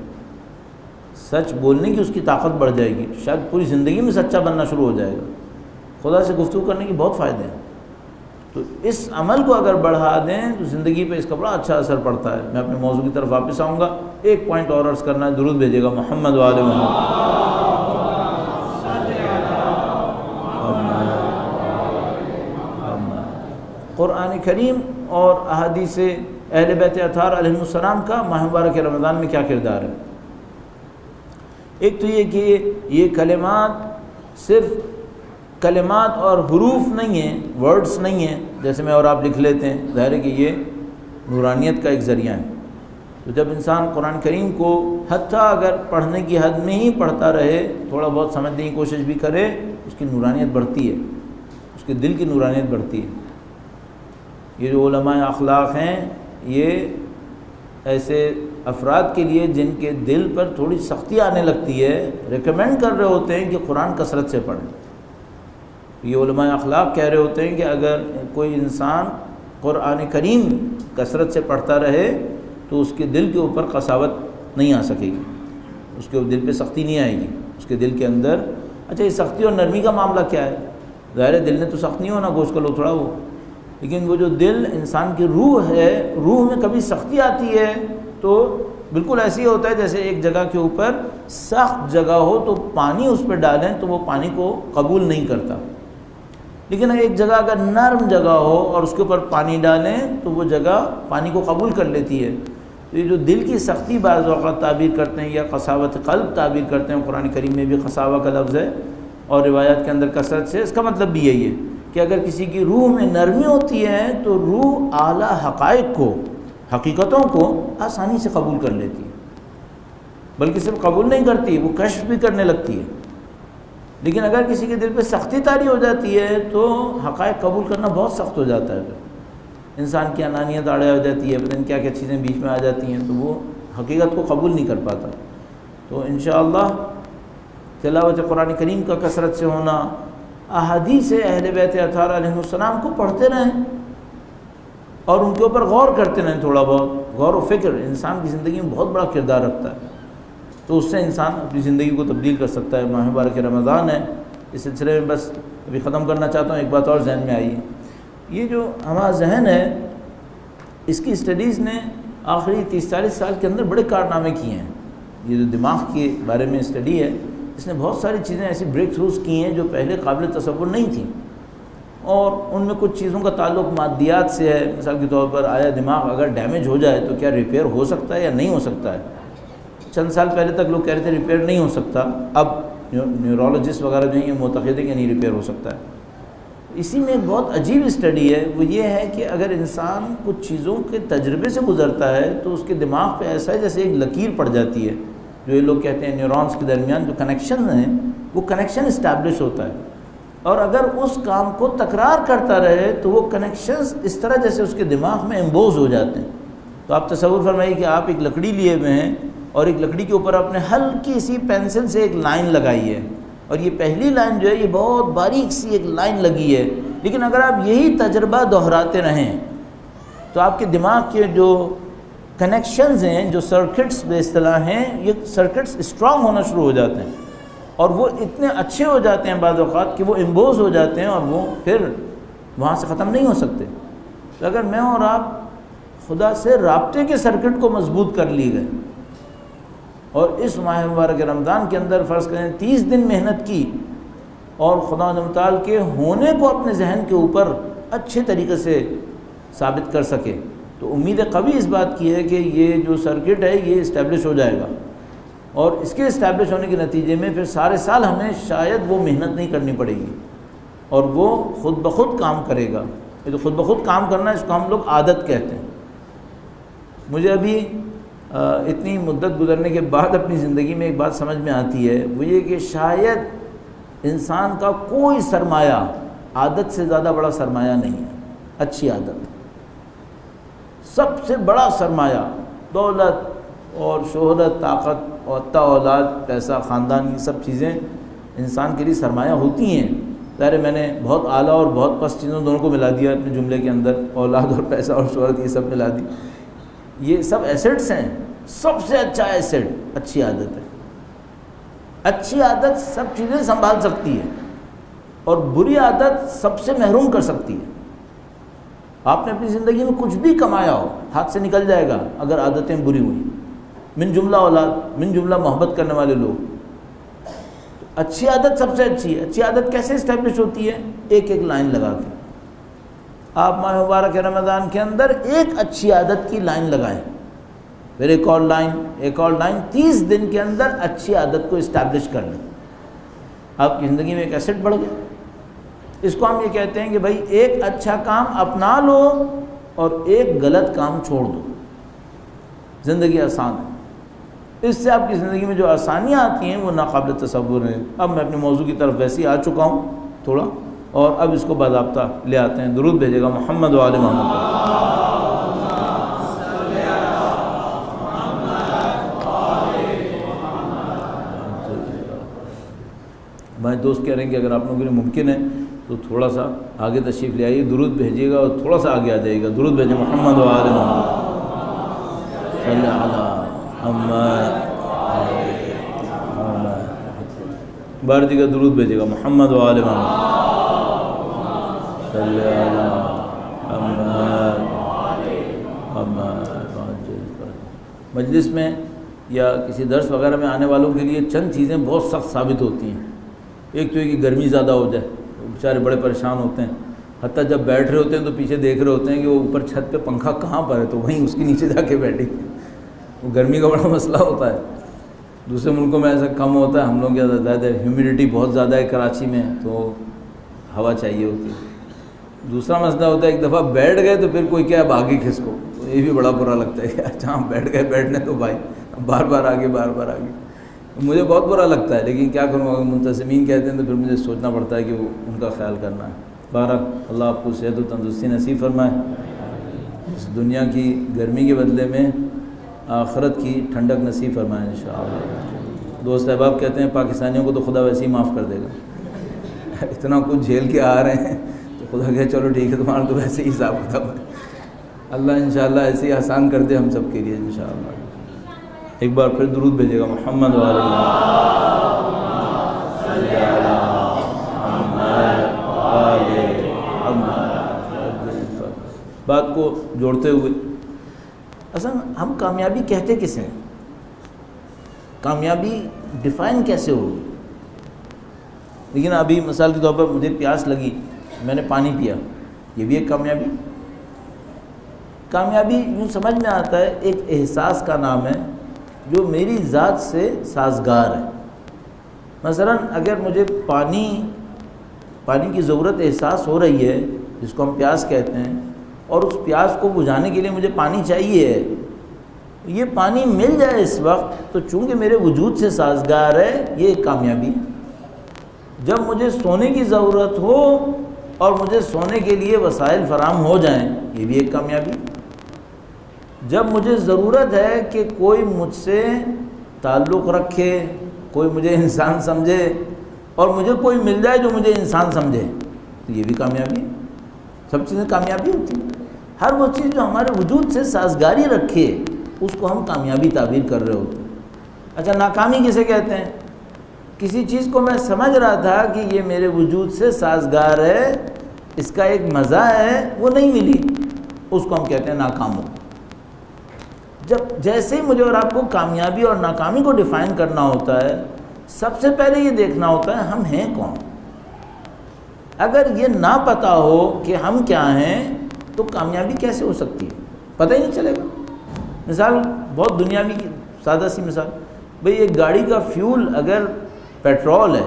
سچ بولنے کی اس کی طاقت بڑھ جائے گی، شاید پوری زندگی میں سچا بننا شروع ہو جائے گا۔ خدا سے گفتگو کرنے کی بہت فائدے ہیں، تو اس عمل کو اگر بڑھا دیں تو زندگی پہ اس کا بڑا اچھا اثر پڑتا ہے۔ میں اپنے موضوع کی طرف واپس آؤں گا، ایک پوائنٹ اور عرض کرنا ہے، درود بھیجے گا محمد و آل محمد۔ قرآن کریم اور احادیث اہل بیت اطہار علیہ السلام کا ماہ مبارک رمضان میں کیا کردار ہے؟ ایک تو یہ کہ یہ کلمات صرف کلمات اور حروف نہیں ہیں، ورڈز نہیں ہیں جیسے میں اور آپ لکھ لیتے ہیں، ظاہر ہے کہ یہ نورانیت کا ایک ذریعہ ہے۔ تو جب انسان قرآن کریم کو حتیٰ اگر پڑھنے کی حد میں ہی پڑھتا رہے، تھوڑا بہت سمجھنے کی کوشش بھی کرے، اس کی نورانیت بڑھتی ہے، اس کے دل کی نورانیت بڑھتی ہے۔ یہ جو علماء اخلاق ہیں، یہ ایسے افراد کے لیے جن کے دل پر تھوڑی سختی آنے لگتی ہے، ریکمینڈ کر رہے ہوتے ہیں کہ قرآن کثرت سے پڑھیں۔ یہ علماء اخلاق کہہ رہے ہوتے ہیں کہ اگر کوئی انسان قرآن کریم کثرت سے پڑھتا رہے تو اس کے دل کے اوپر قساوت نہیں آ سکے گی، اس کے دل پہ سختی نہیں آئے گی، اس کے دل کے اندر اچھا یہ سختی اور نرمی کا معاملہ کیا ہے؟ ظاہر ہے دل نے تو سخت نہیں ہونا، گوشت کا لوتھڑا ہو، لیکن وہ جو دل انسان کی روح ہے، روح میں کبھی سختی آتی ہے تو بالکل ایسے ہی ہوتا ہے جیسے ایک جگہ کے اوپر سخت جگہ ہو تو پانی اس پہ ڈالیں تو وہ پانی کو قبول نہیں کرتا، لیکن ایک جگہ اگر نرم جگہ ہو اور اس کے اوپر پانی ڈالیں تو وہ جگہ پانی کو قبول کر لیتی ہے۔ تو یہ جو دل کی سختی بعض اوقات تعبیر کرتے ہیں یا قساوت قلب تعبیر کرتے ہیں، قرآن کریم میں بھی قساوہ کا لفظ ہے اور روایات کے اندر کثرت سے، اس کا مطلب بھی یہی ہے کہ اگر کسی کی روح میں نرمی ہوتی ہے تو روح اعلیٰ حقائق کو، حقیقتوں کو آسانی سے قبول کر لیتی ہے، بلکہ صرف قبول نہیں کرتی، وہ کشف بھی کرنے لگتی ہے۔ لیکن اگر کسی کے دل پہ سختی طاری ہو جاتی ہے تو حقائق قبول کرنا بہت سخت ہو جاتا ہے، پھر انسان کی انانیت آڑے ہو جاتی ہے، پتہ نہیں کیا کیا چیزیں بیچ میں آ جاتی ہیں، تو وہ حقیقت کو قبول نہیں کر پاتا۔ تو انشاءاللہ تلاوت قرآن کریم کا کثرت سے ہونا، احادیث اہل بیت اطہار علیہ السلام کو پڑھتے رہیں اور ان کے اوپر غور کرتے رہیں، تھوڑا بہت غور و فکر انسان کی زندگی میں بہت بڑا کردار رکھتا ہے، تو اس سے انسان اپنی زندگی کو تبدیل کر سکتا ہے۔ ماہ مبارک رمضان ہے، اس سلسلے میں بس ابھی ختم کرنا چاہتا ہوں، ایک بات اور ذہن میں آئی ہے، یہ جو ہمارا ذہن ہے اس کی اسٹڈیز نے آخری 30-40 سال کے اندر بڑے کارنامے کیے ہیں۔ یہ جو دماغ کے بارے میں اسٹڈی ہے اس نے بہت ساری چیزیں ایسی بریک تھروز کی ہیں جو پہلے قابل تصور نہیں تھیں، اور ان میں کچھ چیزوں کا تعلق مادیات سے ہے۔ مثال کے طور پر آیا دماغ اگر ڈیمیج ہو جائے تو کیا ریپیئر ہو سکتا ہے یا نہیں ہو سکتا ہے؟ چند سال پہلے تک لوگ کہہ رہے تھے ریپیئر نہیں ہو سکتا، اب نیورولوجسٹ وغیرہ جو ہیں یہ معتقد ہے کہ نہیں ریپیئر ہو سکتا ہے۔ اسی میں ایک بہت عجیب اسٹڈی ہے، وہ یہ ہے کہ اگر انسان کچھ چیزوں کے تجربے سے گزرتا ہے تو اس کے دماغ پہ ایسا ہے جیسے ایک لکیر پڑ جاتی ہے، جو یہ لوگ کہتے ہیں نیورونز کے درمیان جو کنیکشن ہیں وہ کنیکشن اسٹیبلش ہوتا ہے، اور اگر اس کام کو تکرار کرتا رہے تو وہ کنیکشنز اس طرح جیسے اس کے دماغ میں امبوز ہو جاتے ہیں۔ تو آپ تصور فرمائیے کہ آپ ایک لکڑی لیے ہوئے ہیں اور ایک لکڑی کے اوپر آپ نے ہلکی سی پینسل سے ایک لائن لگائی ہے، اور یہ پہلی لائن جو ہے یہ بہت باریک سی ایک لائن لگی ہے، لیکن اگر آپ یہی تجربہ دہراتے رہیں تو آپ کے دماغ کے جو کنیکشنز ہیں، جو سرکٹس بے اصطلاح ہیں، یہ سرکٹس اسٹرانگ ہونا شروع ہو جاتے ہیں اور وہ اتنے اچھے ہو جاتے ہیں بعض اوقات کہ وہ امبوز ہو جاتے ہیں اور وہ پھر وہاں سے ختم نہیں ہو سکتے۔ تو اگر میں اور آپ خدا سے رابطے کے سرکٹ کو مضبوط کر لی گئے اور اس ماہ مبارک رمضان کے اندر فرض کریں 30 دن محنت کی اور خدا متعال کے ہونے کو اپنے ذہن کے اوپر اچھے طریقے سے ثابت کر سکے، تو امید قوی اس بات کی ہے کہ یہ جو سرکٹ ہے یہ اسٹیبلش ہو جائے گا، اور اس کے اسٹیبلش ہونے کے نتیجے میں پھر سارے سال ہمیں شاید وہ محنت نہیں کرنی پڑے گی اور وہ خود بخود کام کرے گا۔ یہ تو خود بخود کام کرنا ہے، اس کو ہم لوگ عادت کہتے ہیں۔ مجھے ابھی اتنی مدت گزرنے کے بعد اپنی زندگی میں ایک بات سمجھ میں آتی ہے، وہ یہ کہ شاید انسان کا کوئی سرمایہ عادت سے زیادہ بڑا سرمایہ نہیں ہے۔ اچھی عادت سب سے بڑا سرمایہ، دولت اور شہرت، طاقت اور اولاد، پیسہ، خاندان، یہ سب چیزیں انسان کے لیے سرمایہ ہوتی ہیں۔ ظاہر میں نے بہت اعلیٰ اور بہت پست چیزوں دونوں کو ملا دیا اپنے جملے کے اندر، اولاد اور پیسہ اور شہرت یہ سب ملا دی، یہ سب ایسٹس ہیں۔ سب سے اچھا ایسٹ اچھی عادت ہے۔ اچھی عادت سب چیزیں سنبھال سکتی ہے اور بری عادت سب سے محروم کر سکتی ہے۔ آپ نے اپنی زندگی میں کچھ بھی کمایا ہو، ہاتھ سے نکل جائے گا اگر عادتیں بری ہوئیں، من جملہ اولاد، من جملہ محبت کرنے والے لوگ۔ تو اچھی عادت سب سے اچھی ہے۔ اچھی عادت کیسے اسٹیبلش ہوتی ہے؟ ایک ایک لائن لگا کے۔ آپ ماہ مبارک رمضان کے اندر ایک اچھی عادت کی لائن لگائیں، پھر ایک اور لائن، ایک اور لائن، 30 دن کے اندر اچھی عادت کو اسٹیبلش کر لیں، آپ کی زندگی میں ایک ایسٹ بڑھ گیا۔ اس کو ہم یہ کہتے ہیں کہ بھائی ایک اچھا کام اپنا لو اور ایک غلط کام چھوڑ دو، زندگی آسان ہے۔ اس سے آپ کی زندگی میں جو آسانیاں آتی ہیں وہ ناقابل تصور ہیں۔ اب میں اپنے موضوع کی طرف ویسے ہی آ چکا ہوں تھوڑا، اور اب اس کو باضابطہ لے آتے ہیں۔ درود بھیجے گا محمد و آل محمد۔ ہمارے دوست کہہ رہے ہیں کہ اگر آپ لوگوں کے لیے ممکن ہے تو تھوڑا سا آگے تشریف لے آئیے، درود بھیجیے گا اور تھوڑا سا آگے آ جائیے گا، درود بھیجیں محمد و آل محمد صلی علی محمد بار جگہ درود بھیجیے گا محمد و آل محمد صلی علی محمد۔ مجلس میں یا کسی درس وغیرہ میں آنے والوں کے لیے چند چیزیں بہت سخت ثابت ہوتی ہیں۔ ایک تو یہ کہ گرمی زیادہ ہو جائے، بیچارے بڑے پریشان ہوتے ہیں، حتیٰ جب بیٹھ رہے ہوتے ہیں تو پیچھے دیکھ رہے ہوتے ہیں کہ وہ اوپر چھت پہ پنکھا کہاں پر ہے، تو وہیں اس کے نیچے جا کے بیٹھیں گے، وہ گرمی کا بڑا مسئلہ ہوتا ہے۔ دوسرے ملکوں میں ایسا کم ہوتا ہے، ہم لوگ کے زیادہ ہیومیڈیٹی بہت زیادہ ہے کراچی میں، تو ہوا چاہیے ہوتی ہے۔ دوسرا مسئلہ ہوتا ہے ایک دفعہ بیٹھ گئے تو پھر کوئی کیا ہے بھاگی کھسکو، تو یہ بھی بڑا برا لگتا ہے کہ اچھا ہم بیٹھ گئے بیٹھنے تو بھائی بار بار آگے بار بار آگے، مجھے بہت برا لگتا ہے، لیکن کیا کروں، اگر منتظمین کہتے ہیں تو پھر مجھے سوچنا پڑتا ہے کہ وہ ان کا خیال کرنا ہے۔ بہرحال اللہ آپ کو صحت و تندرستی نصیب فرمائے، اس دنیا کی گرمی کے بدلے میں آخرت کی ٹھنڈک نصیب فرمائے انشاءاللہ۔ دوست احباب کہتے ہیں پاکستانیوں کو تو خدا ویسے ہی معاف کر دے گا، اتنا کچھ جھیل کے آ رہے ہیں تو خدا کہے چلو ٹھیک ہے تمہارا تو ویسے ہی حساب کتاب ہے۔ اللہ انشاءاللہ ایسے ہی آسان کر دے ہم سب کے لیے انشاءاللہ۔ ایک بار پھر درود بھیجے گا محمد و آل محمد۔ بات کو جوڑتے ہوئے اصل ہم کامیابی کہتے کسے ہیں، کامیابی ڈیفائن کیسے ہوگی؟ لیکن ابھی مثال کے طور پر مجھے پیاس لگی، میں نے پانی پیا، یہ بھی ایک کامیابی۔ کامیابی یوں سمجھ میں آتا ہے ایک احساس کا نام ہے جو میری ذات سے سازگار ہے۔ مثلا اگر مجھے پانی کی ضرورت احساس ہو رہی ہے، جس کو ہم پیاس کہتے ہیں، اور اس پیاس کو بجھانے کے لیے مجھے پانی چاہیے ہے، یہ پانی مل جائے اس وقت تو چونکہ میرے وجود سے سازگار ہے، یہ ایک کامیابی ہے۔ جب مجھے سونے کی ضرورت ہو اور مجھے سونے کے لیے وسائل فراہم ہو جائیں، یہ بھی ایک کامیابی۔ جب مجھے ضرورت ہے کہ کوئی مجھ سے تعلق رکھے، کوئی مجھے انسان سمجھے، اور مجھے کوئی مل جائے جو مجھے انسان سمجھے، تو یہ بھی کامیابی ہے۔ سب چیزیں کامیابی ہوتی ہیں۔ ہر وہ چیز جو ہمارے وجود سے سازگاری رکھے اس کو ہم کامیابی تعبیر کر رہے ہوتے ہیں۔ اچھا ناکامی کسے کہتے ہیں؟ کسی چیز کو میں سمجھ رہا تھا کہ یہ میرے وجود سے سازگار ہے، اس کا ایک مزہ ہے، وہ نہیں ملی، اس کو ہم کہتے ہیں ناکام ہو۔ جیسے ہی مجھے اور آپ کو کامیابی اور ناکامی کو ڈیفائن کرنا ہوتا ہے، سب سے پہلے یہ دیکھنا ہوتا ہے ہم ہیں کون۔ اگر یہ نہ پتہ ہو کہ ہم کیا ہیں تو کامیابی کیسے ہو سکتی ہے؟ پتہ ہی نہیں چلے گا۔ مثال بہت دنیاوی کی سادہ سی مثال، بھئی ایک گاڑی کا فیول اگر پیٹرول ہے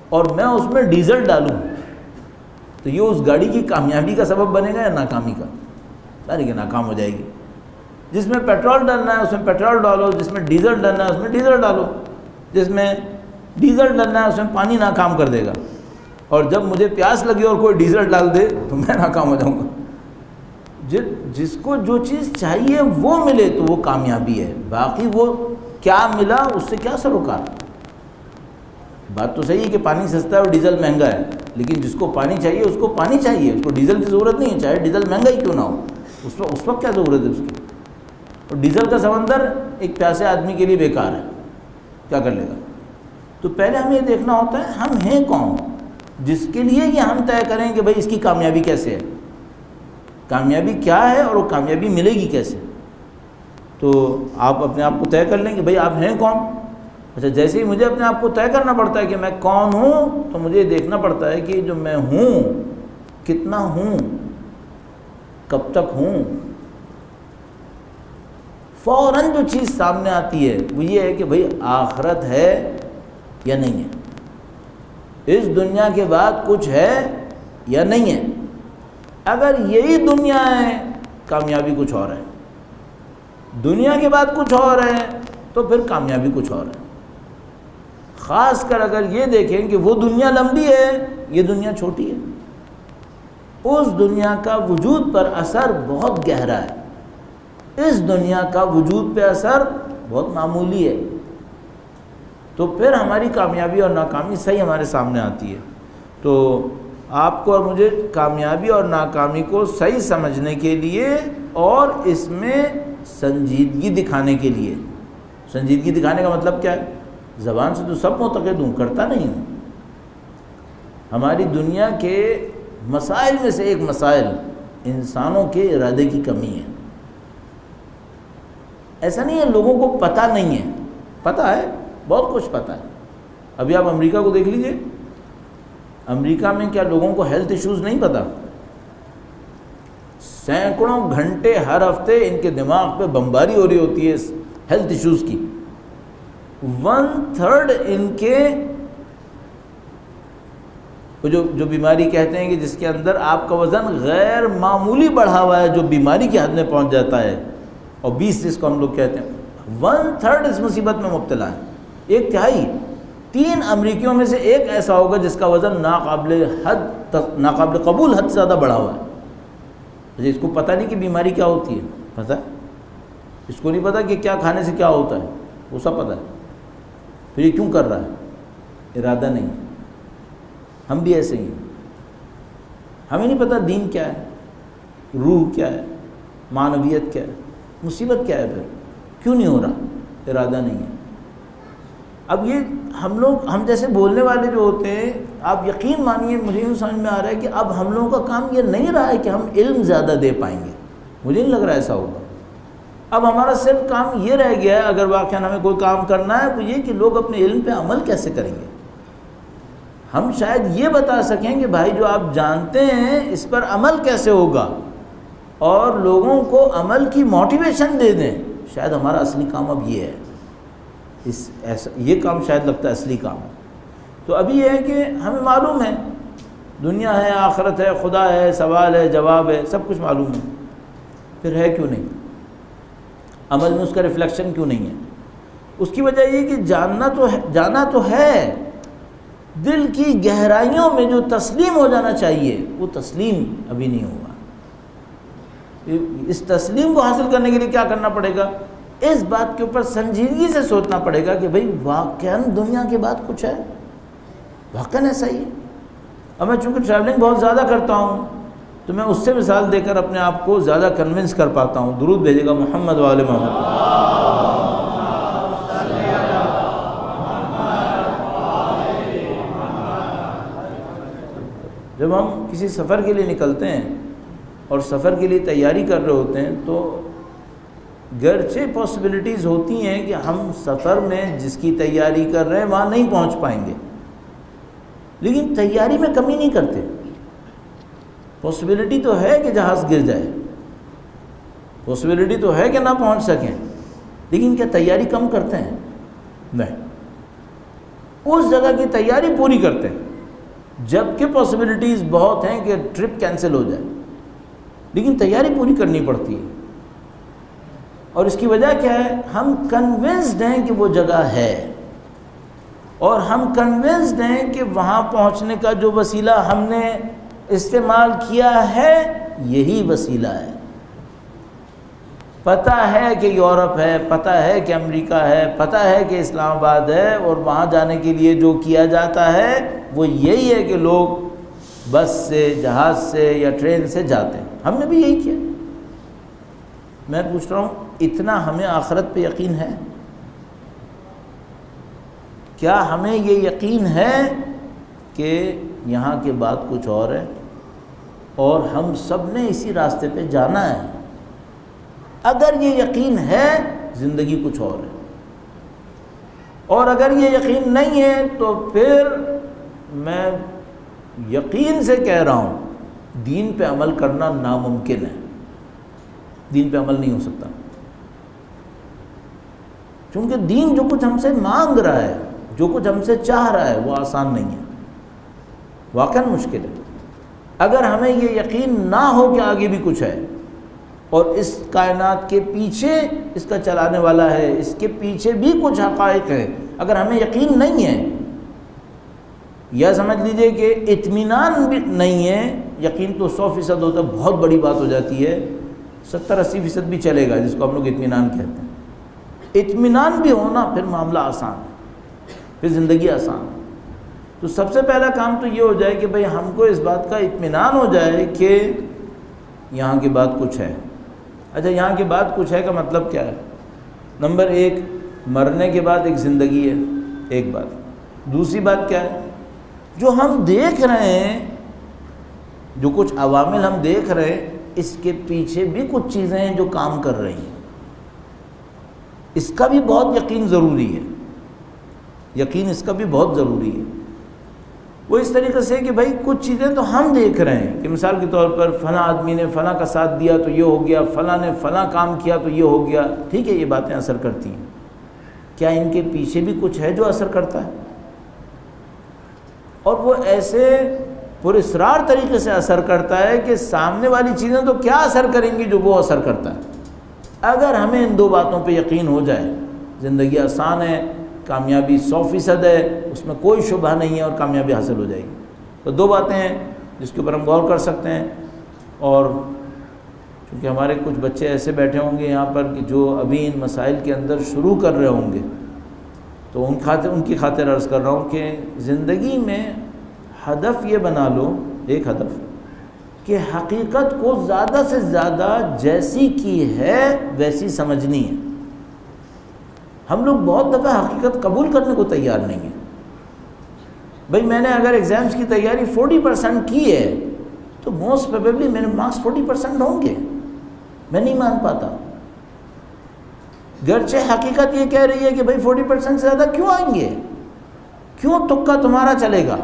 اور میں اس میں ڈیزل ڈالوں تو یہ اس گاڑی کی کامیابی کا سبب بنے گا یا ناکامی کا؟ ساری کہ ناکام ہو جائے گی۔ جس میں پیٹرول ڈالنا ہے اس میں پیٹرول ڈالو، جس میں ڈیزل ڈالنا ہے اس میں ڈیزل ڈالو، جس میں ڈیزل ڈالنا ہے اس میں پانی ناکام کر دے گا، اور جب مجھے پیاس لگی اور کوئی ڈیزل ڈال دے تو میں ناکام ہو جاؤں گا۔ جس کو جو چیز چاہیے وہ ملے تو وہ کامیابی ہے، باقی وہ کیا ملا اس سے کیا سروکار۔ بات تو صحیح ہے کہ پانی سستا ہے اور ڈیزل مہنگا ہے، لیکن جس کو پانی چاہیے اس کو پانی چاہیے، اس کو ڈیزل کی ضرورت نہیں ہے، چاہے ڈیزل مہنگا ہی کیوں نہ ہو، اس وقت کیا ضرورت ہے اس کی۔ اور ڈیزل کا سمندر ایک پیاسے آدمی کے لیے بیکار ہے، کیا کر لے گا۔ تو پہلے ہمیں یہ دیکھنا ہوتا ہے ہم ہیں کون، جس کے لیے یہ ہم طے کریں کہ بھئی اس کی کامیابی کیسے ہے، کامیابی کیا ہے اور وہ کامیابی ملے گی کیسے۔ تو آپ اپنے آپ کو طے کر لیں کہ بھئی آپ ہیں کون۔ اچھا جیسے ہی مجھے اپنے آپ کو طے کرنا پڑتا ہے کہ میں کون ہوں، تو مجھے دیکھنا پڑتا ہے کہ جو میں ہوں کتنا ہوں، کب تک ہوں۔ فوراً جو چیز سامنے آتی ہے وہ یہ ہے کہ بھئی آخرت ہے یا نہیں ہے، اس دنیا کے بعد کچھ ہے یا نہیں ہے۔ اگر یہی دنیا ہے کامیابی کچھ اور ہے، دنیا کے بعد کچھ اور ہے تو پھر کامیابی کچھ اور ہے۔ خاص کر اگر یہ دیکھیں کہ وہ دنیا لمبی ہے، یہ دنیا چھوٹی ہے، اس دنیا کا وجود پر اثر بہت گہرا ہے، اس دنیا کا وجود پہ اثر بہت معمولی ہے، تو پھر ہماری کامیابی اور ناکامی صحیح ہمارے سامنے آتی ہے۔ تو آپ کو اور مجھے کامیابی اور ناکامی کو صحیح سمجھنے کے لیے اور اس میں سنجیدگی دکھانے کے لیے، سنجیدگی دکھانے کا مطلب کیا ہے؟ زبان سے تو سب معتقد ہوں، کرتا نہیں ہوں۔ ہماری دنیا کے مسائل میں سے ایک مسائل انسانوں کے ارادے کی کمی ہے۔ ایسا نہیں ہے لوگوں کو پتہ نہیں ہے، پتہ ہے، بہت کچھ پتہ ہے۔ ابھی آپ امریکہ کو دیکھ لیجئے، امریکہ میں کیا لوگوں کو ہیلتھ ایشوز نہیں پتہ؟ سینکڑوں گھنٹے ہر ہفتے ان کے دماغ پہ بمباری ہو رہی ہوتی ہے ہیلتھ ایشوز کی۔ 1/3 ان کے جو بیماری کہتے ہیں کہ جس کے اندر آپ کا وزن غیر معمولی بڑھا ہوا ہے، جو بیماری کی حد میں پہنچ جاتا ہے، اور 20 جس کو ہم لوگ کہتے ہیں، 1/3 اس مصیبت میں مبتلا ہے۔ 1/3 3 امریکیوں میں سے ایک ایسا ہوگا جس کا وزن ناقابل قبول حد سے زیادہ بڑھا ہوا ہے۔ اس کو پتہ نہیں کہ بیماری کیا ہوتی ہے، پتہ ہے؟ اس کو نہیں پتہ کہ کیا کھانے سے کیا ہوتا ہے، وہ سب پتہ ہے۔ پھر یہ کیوں کر رہا ہے؟ ارادہ نہیں۔ ہم بھی ایسے ہی ہیں، ہمیں نہیں پتہ دین کیا ہے، روح کیا ہے، معنویت کیا ہے، مصیبت کیا ہے، پھر کیوں نہیں ہو رہا؟ ارادہ نہیں ہے۔ اب یہ ہم جیسے بولنے والے جو ہوتے ہیں، آپ یقین مانیے مجھے یوں سمجھ میں آ رہا ہے کہ اب ہم لوگوں کا کام یہ نہیں رہا ہے کہ ہم علم زیادہ دے پائیں گے، مجھے نہیں لگ رہا ایسا ہوگا۔ اب ہمارا صرف کام یہ رہ گیا ہے، اگر واقعاً ہمیں کوئی کام کرنا ہے تو یہ کہ لوگ اپنے علم پہ عمل کیسے کریں گے۔ ہم شاید یہ بتا سکیں کہ بھائی جو آپ جانتے ہیں اس پر عمل کیسے ہوگا، اور لوگوں کو عمل کی موٹیویشن دے دیں۔ شاید ہمارا اصلی کام اب یہ ہے، یہ کام شاید لگتا ہے اصلی کام ہے۔ تو ابھی یہ ہے کہ ہمیں معلوم ہے دنیا ہے، آخرت ہے، خدا ہے، سوال ہے، جواب ہے، سب کچھ معلوم ہے، پھر ہے کیوں نہیں؟ عمل میں اس کا ریفلیکشن کیوں نہیں ہے؟ اس کی وجہ یہ کہ جانا تو ہے، دل کی گہرائیوں میں جو تسلیم ہو جانا چاہیے وہ تسلیم ابھی نہیں ہوا۔ اس تسلیم کو حاصل کرنے کے لیے کیا کرنا پڑے گا؟ اس بات کے اوپر سنجیدگی سے سوچنا پڑے گا کہ بھئی واقعاً دنیا کے بعد کچھ ہے، واقعاً ایسا ہی ہے۔ اب میں چونکہ ٹریولنگ بہت زیادہ کرتا ہوں تو میں اس سے مثال دے کر اپنے آپ کو زیادہ کنونس کر پاتا ہوں۔ درود بھیجے گا محمد و آل محمد۔ جب ہم کسی سفر کے لیے نکلتے ہیں اور سفر کے لیے تیاری کر رہے ہوتے ہیں تو گرچہ پاسبلٹیز ہوتی ہیں کہ ہم سفر میں جس کی تیاری کر رہے ہیں وہاں نہیں پہنچ پائیں گے، لیکن تیاری میں کمی نہیں کرتے۔ پاسبلٹی تو ہے کہ جہاز گر جائے، پاسبلٹی تو ہے کہ نہ پہنچ سکیں، لیکن کیا تیاری کم کرتے ہیں؟ نہیں، اس جگہ کی تیاری پوری کرتے ہیں، جبکہ پاسبلٹیز بہت ہیں کہ ٹرپ کینسل ہو جائے، لیکن تیاری پوری کرنی پڑتی ہے۔ اور اس کی وجہ کیا ہے؟ ہم کنونسڈ ہیں کہ وہ جگہ ہے، اور ہم کنونسڈ ہیں کہ وہاں پہنچنے کا جو وسیلہ ہم نے استعمال کیا ہے یہی وسیلہ ہے۔ پتہ ہے کہ یورپ ہے، پتہ ہے کہ امریکہ ہے، پتہ ہے کہ اسلام آباد ہے، اور وہاں جانے کے لیے جو کیا جاتا ہے وہ یہی ہے کہ لوگ بس سے، جہاز سے یا ٹرین سے جاتے ہیں۔ ہم نے بھی یہی کیا۔ میں پوچھ رہا ہوں اتنا ہمیں آخرت پہ یقین ہے؟ کیا ہمیں یہ یقین ہے کہ یہاں کے بعد کچھ اور ہے اور ہم سب نے اسی راستے پہ جانا ہے؟ اگر یہ یقین ہے زندگی کچھ اور ہے، اور اگر یہ یقین نہیں ہے تو پھر میں یقین سے کہہ رہا ہوں دین پہ عمل کرنا ناممکن ہے، دین پہ عمل نہیں ہو سکتا، چونکہ دین جو کچھ ہم سے مانگ رہا ہے، جو کچھ ہم سے چاہ رہا ہے وہ آسان نہیں ہے، واقعاً مشکل ہے۔ اگر ہمیں یہ یقین نہ ہو کہ آگے بھی کچھ ہے اور اس کائنات کے پیچھے اس کا چلانے والا ہے، اس کے پیچھے بھی کچھ حقائق ہیں، اگر ہمیں یقین نہیں ہے، یا سمجھ لیجئے کہ اطمینان بھی نہیں ہے، یقین تو 100% ہوتا ہے، بہت بڑی بات ہو جاتی ہے، 70-80% بھی چلے گا، جس کو ہم لوگ اطمینان کہتے ہیں۔ اطمینان بھی ہونا پھر معاملہ آسان ہے، پھر زندگی آسان ہے۔ تو سب سے پہلا کام تو یہ ہو جائے کہ بھئی ہم کو اس بات کا اطمینان ہو جائے کہ یہاں کی بات کچھ ہے۔ اچھا، یہاں کی بات کچھ ہے کا مطلب کیا ہے؟ نمبر ایک، مرنے کے بعد ایک زندگی ہے، ایک بات۔ دوسری بات کیا ہے؟ جو ہم دیکھ رہے ہیں، جو کچھ عوامل ہم دیکھ رہے ہیں، اس کے پیچھے بھی کچھ چیزیں ہیں جو کام کر رہی ہیں۔ اس کا بھی بہت یقین ضروری ہے، یقین اس کا بھی بہت ضروری ہے۔ وہ اس طریقے سے کہ بھائی کچھ چیزیں تو ہم دیکھ رہے ہیں کہ مثال کے طور پر فلاں آدمی نے فلاں کا ساتھ دیا تو یہ ہو گیا، فلاں نے فلاں کام کیا تو یہ ہو گیا، ٹھیک ہے، یہ باتیں اثر کرتی ہیں۔ کیا ان کے پیچھے بھی کچھ ہے جو اثر کرتا ہے؟ اور وہ ایسے پراسرار طریقے سے اثر کرتا ہے کہ سامنے والی چیزیں تو کیا اثر کریں گی جو وہ اثر کرتا ہے۔ اگر ہمیں ان دو باتوں پہ یقین ہو جائے، زندگی آسان ہے، کامیابی 100% ہے، اس میں کوئی شبہ نہیں ہے اور کامیابی حاصل ہو جائے گی۔ تو دو باتیں ہیں جس کے اوپر ہم غور کر سکتے ہیں۔ اور چونکہ ہمارے کچھ بچے ایسے بیٹھے ہوں گے یہاں پر کہ جو ابھی ان مسائل کے اندر شروع کر رہے ہوں گے، تو ان کی خاطر عرض کر رہا ہوں کہ زندگی میں ہدف یہ بنا لو، ایک ہدف کہ حقیقت کو زیادہ سے زیادہ جیسی کی ہے ویسی سمجھنی ہے۔ ہم لوگ بہت دفعہ حقیقت قبول کرنے کو تیار نہیں ہیں۔ بھئی میں نے اگر ایگزامز کی تیاری 40% کی ہے تو موسٹ پروبیبلی میرے مارکس 40% ہوں گے، میں نہیں مان پاتا۔ گرچہ حقیقت یہ کہہ رہی ہے کہ بھئی 40% سے زیادہ کیوں آئیں گے، کیوں تکا تمہارا چلے گا،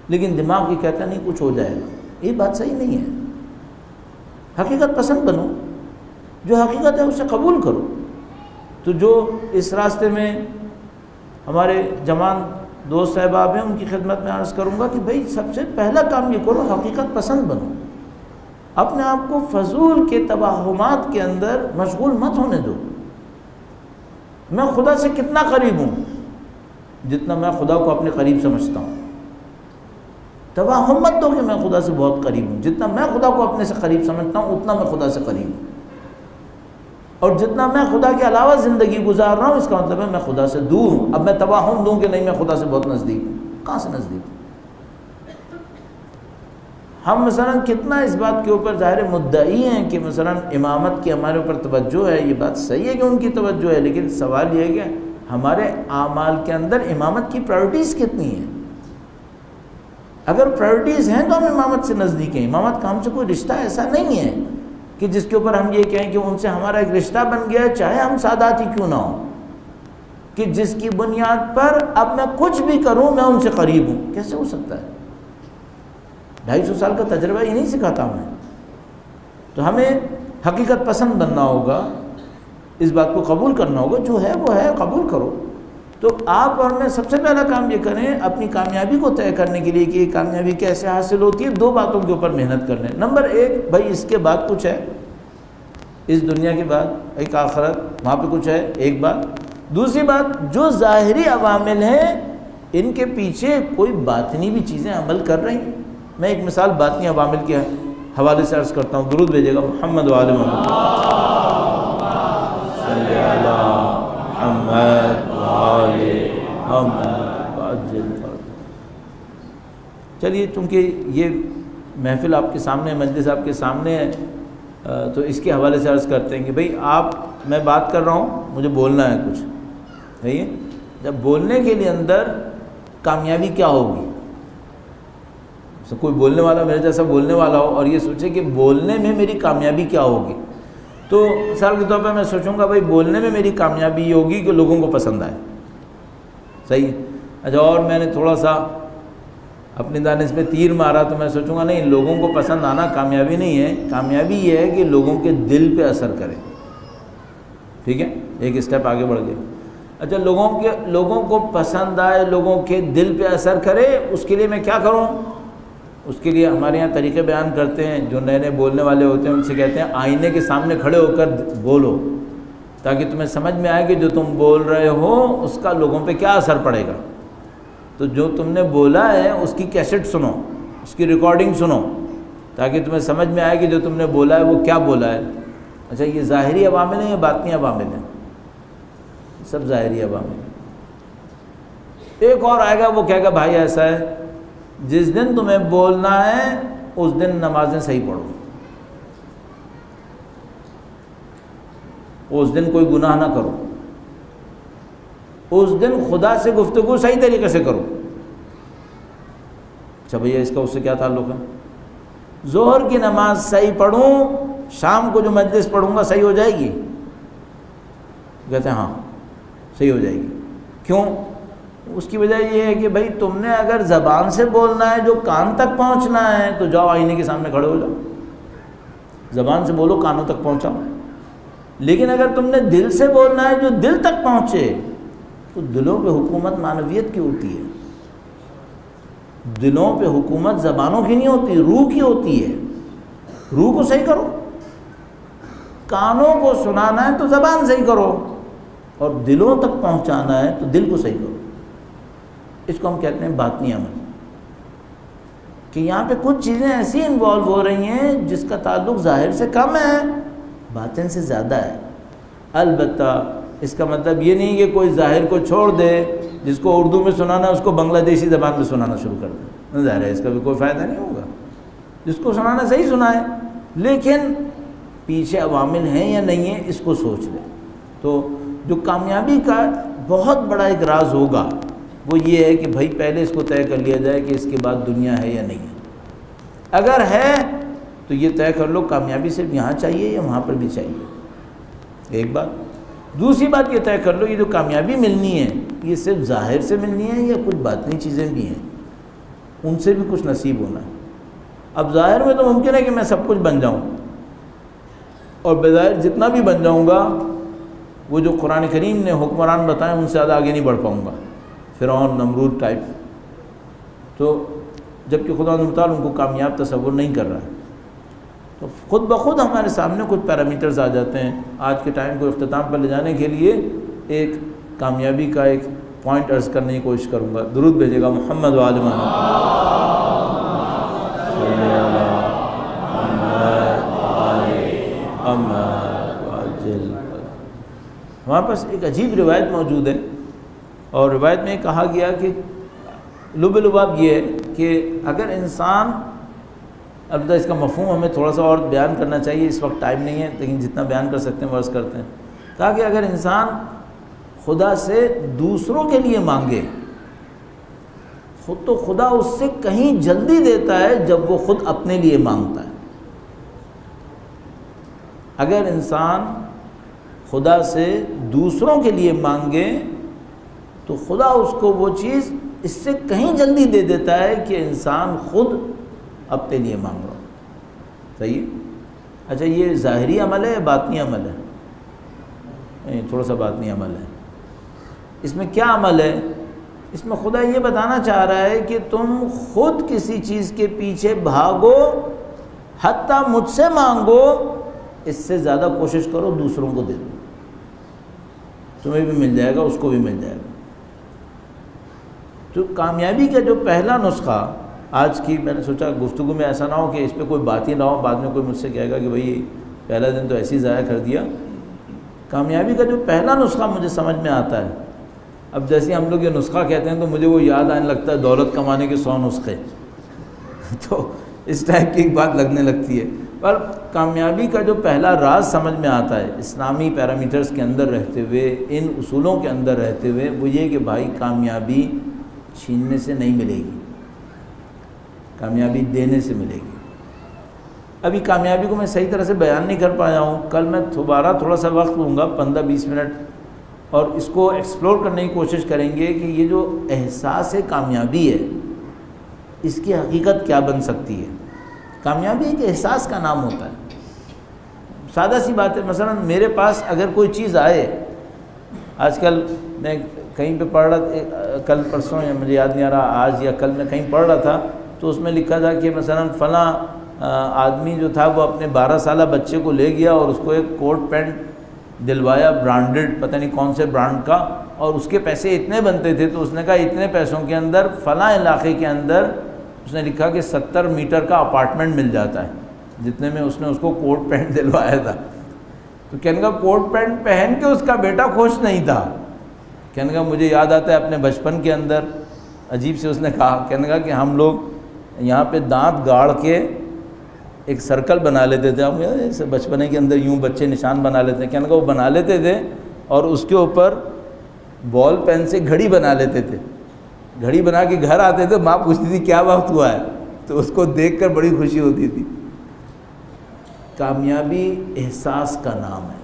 لیکن دماغ یہ کہتا نہیں کچھ ہو جائے گا۔ یہ بات صحیح نہیں ہے۔ حقیقت پسند بنو، جو حقیقت ہے اسے قبول کرو۔ تو جو اس راستے میں ہمارے جوان دوست احباب ہیں ان کی خدمت میں عرض کروں گا کہ بھئی سب سے پہلا کام یہ کرو، حقیقت پسند بنو۔ اپنے آپ کو فضول کے توہمات کے اندر مشغول مت ہونے دو۔ میں خدا سے کتنا قریب ہوں؟ جتنا میں خدا کو اپنے قریب سمجھتا ہوں۔ توہم مت دو کہ میں خدا سے بہت قریب ہوں۔ جتنا میں خدا کو اپنے سے قریب سمجھتا ہوں اتنا میں خدا سے قریب ہوں، اور جتنا میں خدا کے علاوہ زندگی گزار رہا ہوں اس کا مطلب ہے میں خدا سے دور ہوں۔ اب میں توہم دوں کہ نہیں میں خدا سے بہت نزدیک ہوں، کہاں سے نزدیک ہوں؟ ہم مثلا کتنا اس بات کے اوپر ظاہر مدعی ہیں کہ مثلا امامت کی ہمارے اوپر توجہ ہے، یہ بات صحیح ہے کہ ان کی توجہ ہے، لیکن سوال یہ ہے کہ ہمارے اعمال کے اندر امامت کی پرائرٹیز کتنی ہیں؟ اگر پرائرٹیز ہیں تو ہم امامت سے نزدیک ہیں۔ امامت کا ہم سے کوئی رشتہ ایسا نہیں ہے کہ جس کے اوپر ہم یہ کہیں کہ ان سے ہمارا ایک رشتہ بن گیا ہے، چاہے ہم سادات ہی کیوں نہ ہوں، کہ جس کی بنیاد پر اب میں کچھ بھی کروں میں ان سے قریب ہوں۔ کیسے ہو سکتا ہے؟ 250 سال کا تجربہ یہ نہیں سکھاتا ہمیں۔ تو ہمیں حقیقت پسند بننا ہوگا، اس بات کو قبول کرنا ہوگا، جو ہے وہ ہے، قبول کرو۔ تو آپ اور میں سب سے پہلا کام یہ کریں اپنی کامیابی کو طے کرنے کے لیے کہ یہ کامیابی کیسے حاصل ہوتی ہے، دو باتوں کے اوپر محنت کر لیں۔ نمبر ایک، بھائی اس کے بعد کچھ ہے، اس دنیا کے بعد ایک آخرت، وہاں پہ کچھ ہے، ایک بات۔ دوسری بات، جو ظاہری عوامل ہیں ان کے پیچھے کوئی باطنی بھی چیزیں عمل کر رہی ہیں۔ میں ایک مثال باطنی عوامل کے حوالے سے عرض کرتا ہوں، درود بھیجے گا محمد و آل محمد۔ صلی علی محمد و آل محمد وعجل فرجہ۔ چلیے، چونکہ یہ محفل آپ کے سامنے، مجلس آپ کے سامنے ہے، تو اس کے حوالے سے عرض کرتے ہیں کہ بھئی میں بات کر رہا ہوں، مجھے بولنا ہے کچھ، صحیح ہے؟ جب بولنے کے لیے اندر کامیابی کیا ہوگی؟ کوئی بولنے والا میرے جیسا بولنے والا ہو اور یہ سوچے کہ بولنے میں میری کامیابی کیا ہوگی، تو مثال کے طور پر میں سوچوں گا بھائی بولنے میں میری کامیابی یہ ہوگی کہ لوگوں کو پسند آئے، صحیح؟ اچھا، اور میں نے تھوڑا سا اپنی دانش میں تیر مارا تو میں سوچوں گا نہیں، لوگوں کو پسند آنا کامیابی نہیں ہے، کامیابی یہ ہے کہ لوگوں کے دل پہ اثر کرے، ٹھیک ہے؟ ایک اسٹیپ آگے بڑھ گئے۔ اچھا، لوگوں کو پسند آئے، لوگوں کے دل پہ اثر کرے، اس کے لیے میں کیا کروں؟ اس کے لیے ہمارے یہاں طریقے بیان کرتے ہیں، جو نئے نئے بولنے والے ہوتے ہیں ان سے کہتے ہیں آئینے کے سامنے کھڑے ہو کر بولو، تاکہ تمہیں سمجھ میں آئے کہ جو تم بول رہے ہو اس کا لوگوں پہ کیا اثر پڑے گا۔ تو جو تم نے بولا ہے اس کی کیسٹ سنو، اس کی ریکارڈنگ سنو، تاکہ تمہیں سمجھ میں آئے کہ جو تم نے بولا ہے وہ کیا بولا ہے۔ اچھا، یہ ظاہری عوامل ہیں یا باطنی عوامل ہیں؟ سب ظاہری عوامل ہیں۔ ایک اور آئے گا، وہ کہے گا بھائی ایسا ہے، جس دن تمہیں بولنا ہے اس دن نمازیں صحیح پڑھو، اس دن کوئی گناہ نہ کرو، اس دن خدا سے گفتگو صحیح طریقے سے کرو۔ اچھا بھیا اس کا اس سے کیا تعلق ہے؟ ظہر کی نماز صحیح پڑھوں، شام کو جو مجلس پڑھوں گا صحیح ہو جائے گی؟ کہتے ہیں ہاں صحیح ہو جائے گی۔ کیوں؟ اس کی وجہ یہ ہے کہ بھائی تم نے اگر زبان سے بولنا ہے جو کان تک پہنچنا ہے تو جاؤ آئینے کے سامنے کھڑے ہو جاؤ، زبان سے بولو کانوں تک پہنچاؤ۔ لیکن اگر تم نے دل سے بولنا ہے جو دل تک پہنچے، تو دلوں پہ حکومت معنویت کی ہوتی ہے، دلوں پہ حکومت زبانوں کی نہیں ہوتی، روح کی ہوتی ہے۔ روح کو صحیح کرو، کانوں کو سنانا ہے تو زبان صحیح کرو، اور دلوں تک پہنچانا ہے تو دل کو صحیح کرو۔ اس کو ہم کہتے ہیں باطنی عمل، کہ یہاں پہ کچھ چیزیں ایسی انوالو ہو رہی ہیں جس کا تعلق ظاہر سے کم ہے، باطن سے زیادہ ہے۔ البتہ اس کا مطلب یہ نہیں کہ کوئی ظاہر کو چھوڑ دے، جس کو اردو میں سنانا ہے اس کو بنگلہ دیشی زبان میں سنانا شروع کر دے، ظاہر ہے اس کا بھی کوئی فائدہ نہیں ہوگا۔ جس کو سنانا صحیح سنائے، لیکن پیچھے عوامل ہیں یا نہیں ہیں اس کو سوچ لے۔ تو جو کامیابی کا بہت بڑا ایک راز ہوگا وہ یہ ہے کہ بھائی پہلے اس کو طے کر لیا جائے کہ اس کے بعد دنیا ہے یا نہیں ہے۔ اگر ہے تو یہ طے کر لو کامیابی صرف یہاں چاہیے یا وہاں پر بھی چاہیے، ایک بات۔ دوسری بات یہ طے کر لو یہ جو کامیابی ملنی ہے یہ صرف ظاہر سے ملنی ہے یا کچھ باطنی چیزیں بھی ہیں، ان سے بھی کچھ نصیب ہونا ہے۔ اب ظاہر میں تو ممکن ہے کہ میں سب کچھ بن جاؤں، اور بظاہر جتنا بھی بن جاؤں گا وہ جو قرآن کریم نے حکمران بتائیں ان سے زیادہ آگے نہیں بڑھ پاؤں گا، فرعون نمرود ٹائپ۔ تو جبکہ خدا متعال ان کو کامیاب تصور نہیں کر رہا ہے، تو خود بخود ہمارے سامنے کچھ پیرامیٹرز آ جاتے ہیں۔ آج کے ٹائم کو اختتام پر لے جانے کے لیے ایک کامیابی کا ایک پوائنٹ عرض کرنے کی کوشش کروں گا۔ درود بھیجے گا محمد و آل محمد۔ ہمارے پاس ایک عجیب روایت موجود ہے، اور روایت میں کہا گیا کہ لب لباب یہ ہے کہ اگر انسان، البتہ اس کا مفہوم ہمیں تھوڑا سا اور بیان کرنا چاہیے، اس وقت ٹائم نہیں ہے، لیکن جتنا بیان کر سکتے ہیں وہ عرض کرتے ہیں، کہا کہ اگر انسان خدا سے دوسروں کے لیے مانگے خود تو خدا اس سے کہیں جلدی دیتا ہے جب وہ خود اپنے لیے مانگتا ہے۔ اگر انسان خدا سے دوسروں کے لیے مانگے تو خدا اس کو وہ چیز اس سے کہیں جلدی دے دیتا ہے کہ انسان خود اپنے لیے مانگ رہا ہو۔ صحیح ہے؟ اچھا یہ ظاہری عمل ہے یا باطنی عمل ہے؟ تھوڑا سا باطنی عمل ہے۔ اس میں کیا عمل ہے؟ اس میں خدا یہ بتانا چاہ رہا ہے کہ تم خود کسی چیز کے پیچھے بھاگو، حتیٰ مجھ سے مانگو، اس سے زیادہ کوشش کرو دوسروں کو دے دو، تمہیں بھی مل جائے گا، اس کو بھی مل جائے گا۔ تو کامیابی کا جو پہلا نسخہ آج کی، میں نے سوچا گفتگو میں ایسا نہ ہو کہ اس پہ کوئی بات ہی نہ ہو، بعد میں کوئی مجھ سے کہے گا کہ بھائی پہلا دن تو ایسے ہی ضائع کر دیا۔ کامیابی کا جو پہلا نسخہ مجھے سمجھ میں آتا ہے، اب جیسے ہم لوگ یہ نسخہ کہتے ہیں تو مجھے وہ یاد آنے لگتا ہے دولت کمانے کے 100 نسخے تو اس ٹائپ کی ایک بات لگنے لگتی ہے۔ پر کامیابی کا جو پہلا راز سمجھ میں آتا ہے اسلامی پیرامیٹرز کے اندر رہتے ہوئے، ان اصولوں کے اندر رہتے ہوئے، وہ یہ کہ بھائی کامیابی چھیننے سے نہیں ملے گی، کامیابی دینے سے ملے گی۔ ابھی کامیابی کو میں صحیح طرح سے بیان نہیں کر پایا ہوں، کل میں دوبارہ تھوڑا سا وقت لوں گا 15-20 منٹ، اور اس کو ایکسپلور کرنے کی کوشش کریں گے کہ یہ جو احساس کامیابی ہے اس کی حقیقت کیا بن سکتی ہے۔ کامیابی ایک احساس کا نام ہوتا ہے، سادہ سی بات ہے۔ مثلا میرے پاس اگر کوئی چیز آئے، آج کل میں کہیں پہ پڑھ رہا تھا، کل پرسوں یا مجھے یاد نہیں آ رہا، آج یا کل میں کہیں پڑھ رہا تھا، تو اس میں لکھا تھا کہ مثلا فلاں آدمی جو تھا وہ اپنے 12 سالہ بچے کو لے گیا اور اس کو ایک کوٹ پینٹ دلوایا برانڈڈ، پتہ نہیں کون سے برانڈ کا، اور اس کے پیسے اتنے بنتے تھے، تو اس نے کہا اتنے پیسوں کے اندر فلاں علاقے کے اندر اس نے لکھا کہ 70 میٹر کا اپارٹمنٹ مل جاتا ہے، جتنے میں اس نے اس کو کوٹ پینٹ دلوایا تھا۔ تو کہنے کا کوٹ پینٹ پہن کے اس کا بیٹا خوش نہیں تھا کہنے کا مجھے یاد آتا ہے اپنے بچپن کے اندر، عجیب سے اس نے کہا، کہنے کا کہ ہم لوگ یہاں پہ دانت گاڑ کے ایک سرکل بنا لیتے تھے، ہم جیسے بچپنے کے اندر یوں بچے نشان بنا لیتے ہیں، کہنے کا وہ بنا لیتے تھے اور اس کے اوپر بال پین سے گھڑی بنا لیتے تھے، گھڑی بنا کے گھر آتے تھے، ماں پوچھتی تھی کیا وقت ہوا ہے، تو اس کو دیکھ کر بڑی خوشی ہوتی تھی۔ کامیابی احساس کا نام ہے،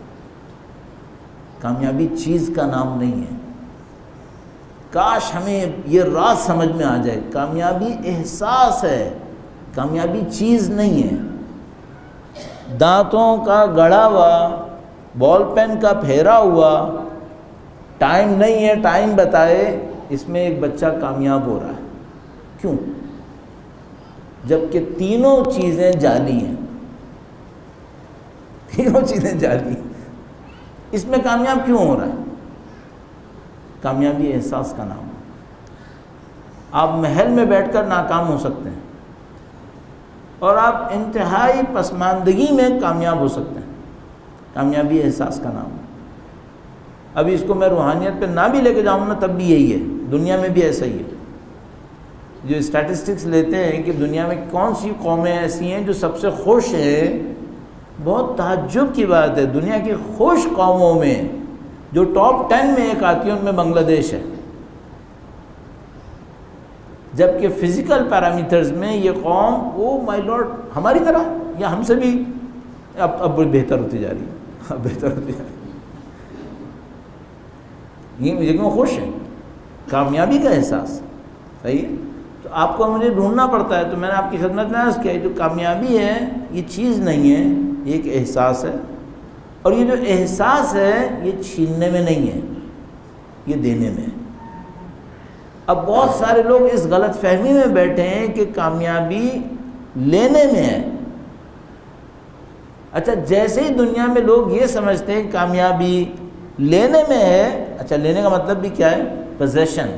کامیابی چیز کا نام نہیں ہے۔ کاش ہمیں یہ راز سمجھ میں آ جائے، کامیابی احساس ہے، کامیابی چیز نہیں ہے۔ دانتوں کا گڑا ہوا، بال پین کا پھیرا ہوا، ٹائم نہیں ہے، ٹائم بتائے، اس میں ایک بچہ کامیاب ہو رہا ہے۔ کیوں؟ جبکہ تینوں چیزیں جعلی ہیں، تینوں چیزیں جعلی ہیں، اس میں کامیاب کیوں ہو رہا ہے؟ کامیابی احساس کا نام ہے۔ آپ محل میں بیٹھ کر ناکام ہو سکتے ہیں اور آپ انتہائی پسماندگی میں کامیاب ہو سکتے ہیں، کامیابی احساس کا نام ہے۔ ابھی اس کو میں روحانیت پہ نہ بھی لے کے جاؤں نا تب بھی یہی ہے، دنیا میں بھی ایسا ہی ہے۔ جو اسٹیٹسٹکس لیتے ہیں کہ دنیا میں کون سی قومیں ایسی ہیں جو سب سے خوش ہیں، بہت تعجب کی بات ہے، دنیا کی خوش قوموں میں جو ٹاپ 10 میں ایک آتی ہے ان میں بنگلہ دیش ہے، جبکہ فزیکل پیرامیٹرز میں یہ قوم وہ مائی لارڈ ہماری طرح یا ہم سے بھی اب بہتر ہوتی جا رہی ہے، اب بہتر ہوتی جا رہی ہے۔ یہ کیوں خوش ہیں؟ کامیابی کا احساس، صحیح ہے۔ تو آپ کو مجھے ڈھونڈنا پڑتا ہے، تو میں نے آپ کی خدمت میں عرض کیا، جو کامیابی ہے یہ چیز نہیں ہے، یہ ایک احساس ہے، اور یہ جو احساس ہے یہ چھیننے میں نہیں ہے، یہ دینے میں ہے۔ اب بہت سارے لوگ اس غلط فہمی میں بیٹھے ہیں کہ کامیابی لینے میں ہے۔ اچھا، جیسے ہی دنیا میں لوگ یہ سمجھتے ہیں کامیابی لینے میں ہے، اچھا لینے کا مطلب بھی کیا ہے؟ پوزیشن،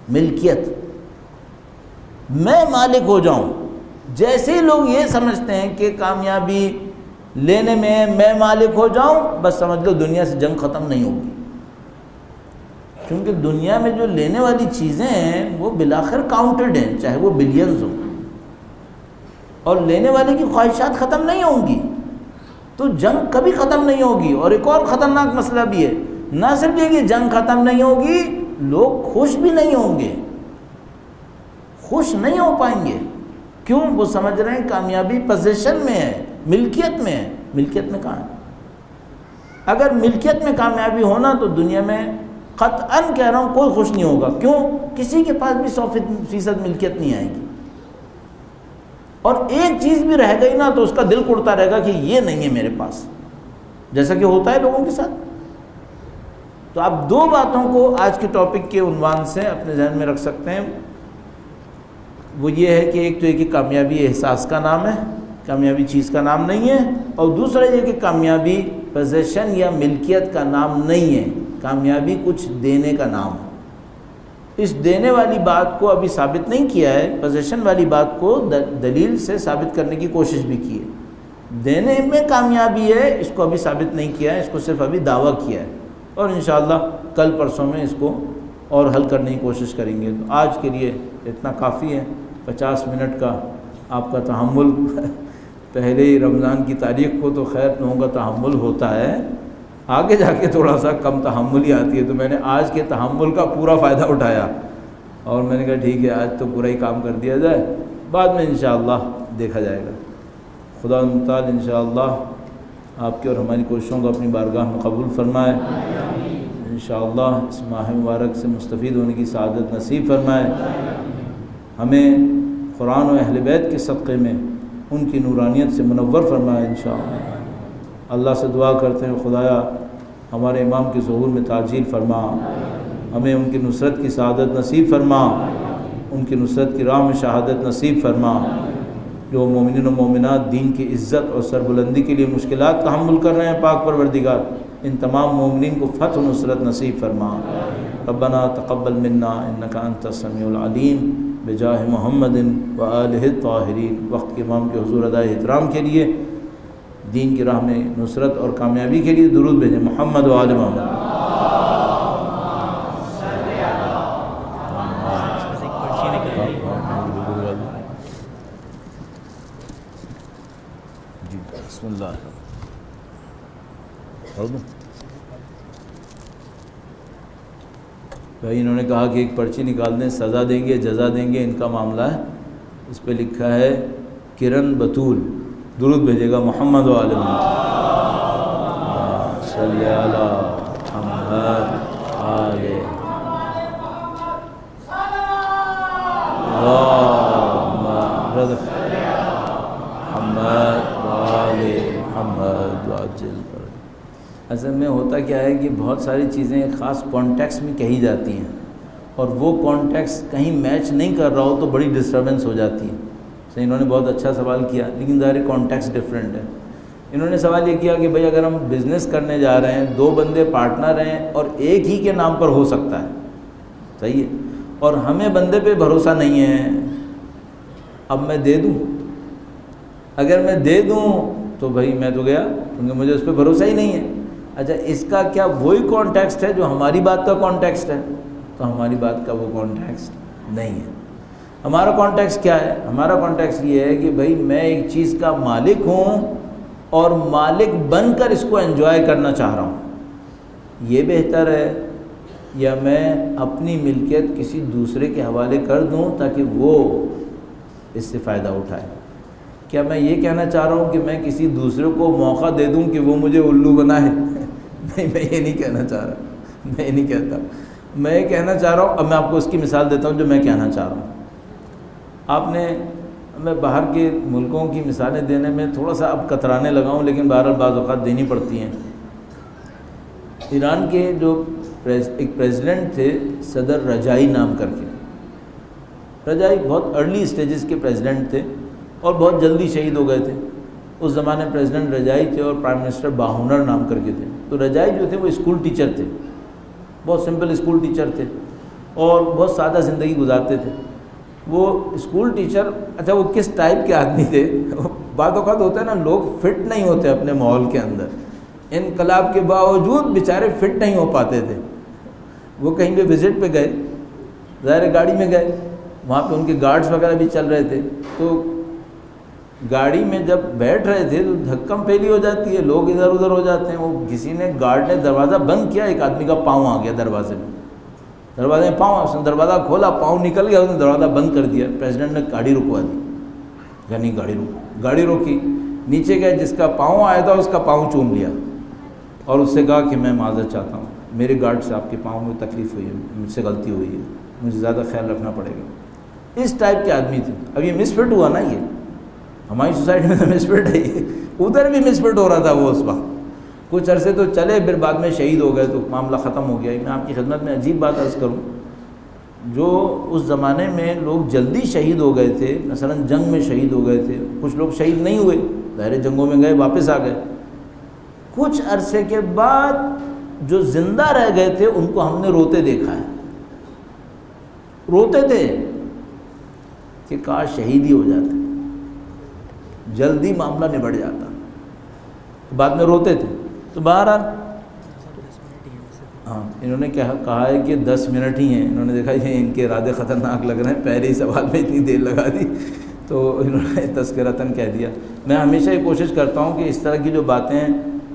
ملکیت، میں مالک ہو جاؤں۔ جیسے ہی لوگ یہ سمجھتے ہیں کہ کامیابی لینے میں میں مالک ہو جاؤں، بس سمجھ لو دنیا سے جنگ ختم نہیں ہوگی، کیونکہ دنیا میں جو لینے والی چیزیں ہیں وہ بالآخر کاؤنٹڈ ہیں، چاہے وہ بلینز ہوں، اور لینے والے کی خواہشات ختم نہیں ہوں گی، تو جنگ کبھی ختم نہیں ہوگی۔ اور ایک اور خطرناک مسئلہ بھی ہے، نہ صرف یہ کہ جنگ ختم نہیں ہوگی، لوگ خوش بھی نہیں ہوں گے، خوش نہیں ہو پائیں گے۔ کیوں؟ وہ سمجھ رہے ہیں کامیابی پوزیشن میں ہے، ملکیت میں ہے۔ ملکیت میں کہاں ہے؟ اگر ملکیت میں کامیابی ہونا تو دنیا میں قطعاً کہہ رہا ہوں کوئی خوش نہیں ہوگا۔ کیوں؟ کسی کے پاس بھی 100% ملکیت نہیں آئے گی، اور ایک چیز بھی رہ گئی نا تو اس کا دل کڑتا رہے گا کہ یہ نہیں ہے میرے پاس، جیسا کہ ہوتا ہے لوگوں کے ساتھ۔ تو آپ دو باتوں کو آج کے ٹاپک کے عنوان سے اپنے ذہن میں رکھ سکتے ہیں، وہ یہ ہے کہ ایک تو یہ کہ کامیابی احساس کا نام ہے، کامیابی چیز کا نام نہیں ہے، اور دوسرا یہ کہ کامیابی پوزیشن یا ملکیت کا نام نہیں ہے، کامیابی کچھ دینے کا نام ہے۔ اس دینے والی بات کو ابھی ثابت نہیں کیا ہے، پوزیشن والی بات کو دلیل سے ثابت کرنے کی کوشش بھی کی ہے۔ دینے میں کامیابی ہے، اس کو ابھی ثابت نہیں کیا ہے، اس کو صرف ابھی دعویٰ کیا ہے، اور انشاءاللہ کل پرسوں میں اس کو اور حل کرنے کی کوشش کریں گے۔ تو آج کے لیے اتنا کافی ہے، 50 منٹ کا آپ کا تحمل، پہلے ہی رمضان کی تاریخ کو تو خیر لوگوں کا تحمل ہوتا ہے، آگے جا کے تھوڑا سا کم تحمل ہی آتی ہے، تو میں نے آج کے تحمل کا پورا فائدہ اٹھایا، اور میں نے کہا ٹھیک ہے آج تو پورا ہی کام کر دیا جائے، بعد میں انشاءاللہ دیکھا جائے گا۔ خدا تعالی انشاءاللہ آپ کی اور ہماری کوششوں کو اپنی بارگاہ میں قبول فرمائے، انشاءاللہ اس ماہ مبارک سے مستفید ہونے کی سعادت نصیب فرمائے، ہمیں قرآن و اہل بیت کے صدقے میں ان کی نورانیت سے منور فرمائے انشاءاللہ۔ اللہ سے دعا کرتے ہیں خدایا ہمارے امام کے ظہور میں تعجیل فرما، ہمیں ان کی نصرت کی سعادت نصیب فرما، ان کی نصرت کی راہ میں شہادت نصیب فرما۔ جو مومنین و مومنات دین کی عزت اور سربلندی کے لیے مشکلات تحمل کر رہے ہیں، پاک پروردگار ان تمام مومنین کو فتح و نصرت نصیب فرما۔ ربنا تقبل منا انک انت السمیع العلیم، بجاہ محمد و آلہ الطاہرین۔ وقت کے امام کے حضور ادائے احترام کے لیے، دین کی راہ میں نصرت اور کامیابی کے لیے درود بھیجیں، محمد و آل محمد۔ پڑھ دوں بھائی؟ انہوں نے کہا کہ ایک پرچی نکال دیں، سزا دیں گے جزا دیں گے، ان کا معاملہ ہے۔ اس پہ لکھا ہے کرن بطول، درود بھیجے گا محمد و آل محمد صلی علی محمد آل محمد واجل۔ اصل میں ہوتا کیا ہے کہ بہت ساری چیزیں خاص کانٹیکس میں کہی جاتی ہیں، اور وہ کانٹیکس کہیں میچ نہیں کر رہا ہو تو بڑی ڈسٹربنس ہو جاتی ہے۔ انہوں نے بہت اچھا سوال کیا، لیکن ظاہر کانٹیکس ڈفرینٹ ہے۔ انہوں نے سوال یہ کیا کہ بھئی اگر ہم بزنس کرنے جا رہے ہیں، 2 بندے پارٹنر ہیں اور ایک ہی کے نام پر ہو سکتا ہے، صحیح ہے، اور ہمیں بندے پہ بھروسہ نہیں ہے، اب میں دے دوں؟ اگر میں دے دوں تو بھئی میں تو گیا، کیونکہ مجھے اس پہ بھروسہ ہی نہیں ہے۔ اچھا، اس کا کیا وہی کانٹیکسٹ ہے جو ہماری بات کا کانٹیکسٹ ہے؟ تو ہماری بات کا وہ کانٹیکسٹ نہیں ہے۔ ہمارا کانٹیکسٹ کیا ہے؟ ہمارا کانٹیکسٹ یہ ہے کہ بھئی میں ایک چیز کا مالک ہوں اور مالک بن کر اس کو انجوائے کرنا چاہ رہا ہوں، یہ بہتر ہے یا میں اپنی ملکیت کسی دوسرے کے حوالے کر دوں تاکہ وہ اس سے فائدہ اٹھائے؟ کیا میں یہ کہنا چاہ رہا ہوں کہ میں کسی دوسرے کو موقع دے دوں کہ وہ مجھے الو بنائے؟ نہیں، میں یہ نہیں کہنا چاہ رہا، میں یہ نہیں کہتا۔ میں یہ کہنا چاہ رہا ہوں، اب میں آپ کو اس کی مثال دیتا ہوں جو میں کہنا چاہ رہا ہوں۔ آپ نے، میں باہر کے ملکوں کی مثالیں دینے میں تھوڑا سا اب کترانے لگا ہوں، لیکن بہرحال بعض اوقات دینی پڑتی ہیں۔ ایران کے جو ایک پریزیڈنٹ تھے صدر رجائی نام کر کے، رجائی بہت ارلی سٹیجز کے پریزیڈنٹ تھے اور بہت جلدی شہید ہو گئے تھے۔ اس زمانے پریزیڈنٹ رجائی تھے اور پرائم منسٹر باہنر نام کر کے تھے۔ تو رجائی جو تھے وہ اسکول ٹیچر تھے، بہت سمپل اسکول ٹیچر تھے اور بہت سادہ زندگی گزارتے تھے۔ وہ اسکول ٹیچر، اچھا وہ کس ٹائپ کے آدمی تھے؟ بعض اوقات ہوتا ہے نا، لوگ فٹ نہیں ہوتے اپنے ماحول کے اندر، انقلاب کے باوجود بیچارے فٹ نہیں ہو پاتے تھے۔ وہ کہیں پہ وزٹ پہ گئے، ظاہر گاڑی میں گئے، وہاں پہ ان کے گارڈز وغیرہ بھی چل رہے تھے، تو گاڑی میں جب بیٹھ رہے تھے تو دھکم پھیلی ہو جاتی ہے، لوگ ادھر ادھر ہو جاتے ہیں۔ وہ کسی نے، گارڈ نے دروازہ بند کیا، ایک آدمی کا پاؤں آ گیا دروازے میں، دروازے میں پاؤں، اس نے دروازہ کھولا، پاؤں نکل گیا، اس نے دروازہ بند کر دیا۔ پریزیڈنٹ نے گاڑی رکوا دی، یعنی گاڑی روک، گاڑی روکی، نیچے گئے، جس کا پاؤں آیا تھا اس کا پاؤں چوم لیا اور اس سے کہا کہ میں معذرت چاہتا ہوں، میرے گارڈ سے آپ کے پاؤں میں تکلیف ہوئی ہے، مجھ سے غلطی ہوئی ہے، مجھے زیادہ خیال رکھنا پڑے گا۔ اس ٹائپ کے آدمی تھے۔ اب یہ مس فٹ ہوا نا، یہ ہماری سوسائٹی میں مس فٹ ہے، یہ ادھر بھی مس فٹ ہو رہا تھا وہ اس وقت۔ کچھ عرصے تو چلے، پھر بعد میں شہید ہو گئے تو معاملہ ختم ہو گیا۔ میں آپ کی خدمت میں عجیب بات عرض کروں، جو اس زمانے میں لوگ جلدی شہید ہو گئے تھے، مثلا جنگ میں شہید ہو گئے تھے، کچھ لوگ شہید نہیں ہوئے، ظاہر جنگوں میں گئے واپس آ گئے، کچھ عرصے کے بعد جو زندہ رہ گئے تھے ان کو ہم نے روتے دیکھا ہے، روتے تھے کہ کاش شہید ہی ہو جاتے، جلدی معاملہ نبٹ جاتا، بعد میں روتے تھے۔ تو بہرحال ہاں، انہوں نے کہا ہے کہ 10 منٹ ہی ہیں، انہوں نے دیکھا یہ ان کے ارادے خطرناک لگ رہے ہیں، پہلے ہی سوال میں اتنی دیر لگا دی، تو انہوں نے تذکرتاً کہہ دیا۔ میں ہمیشہ یہ کوشش کرتا ہوں کہ اس طرح کی جو باتیں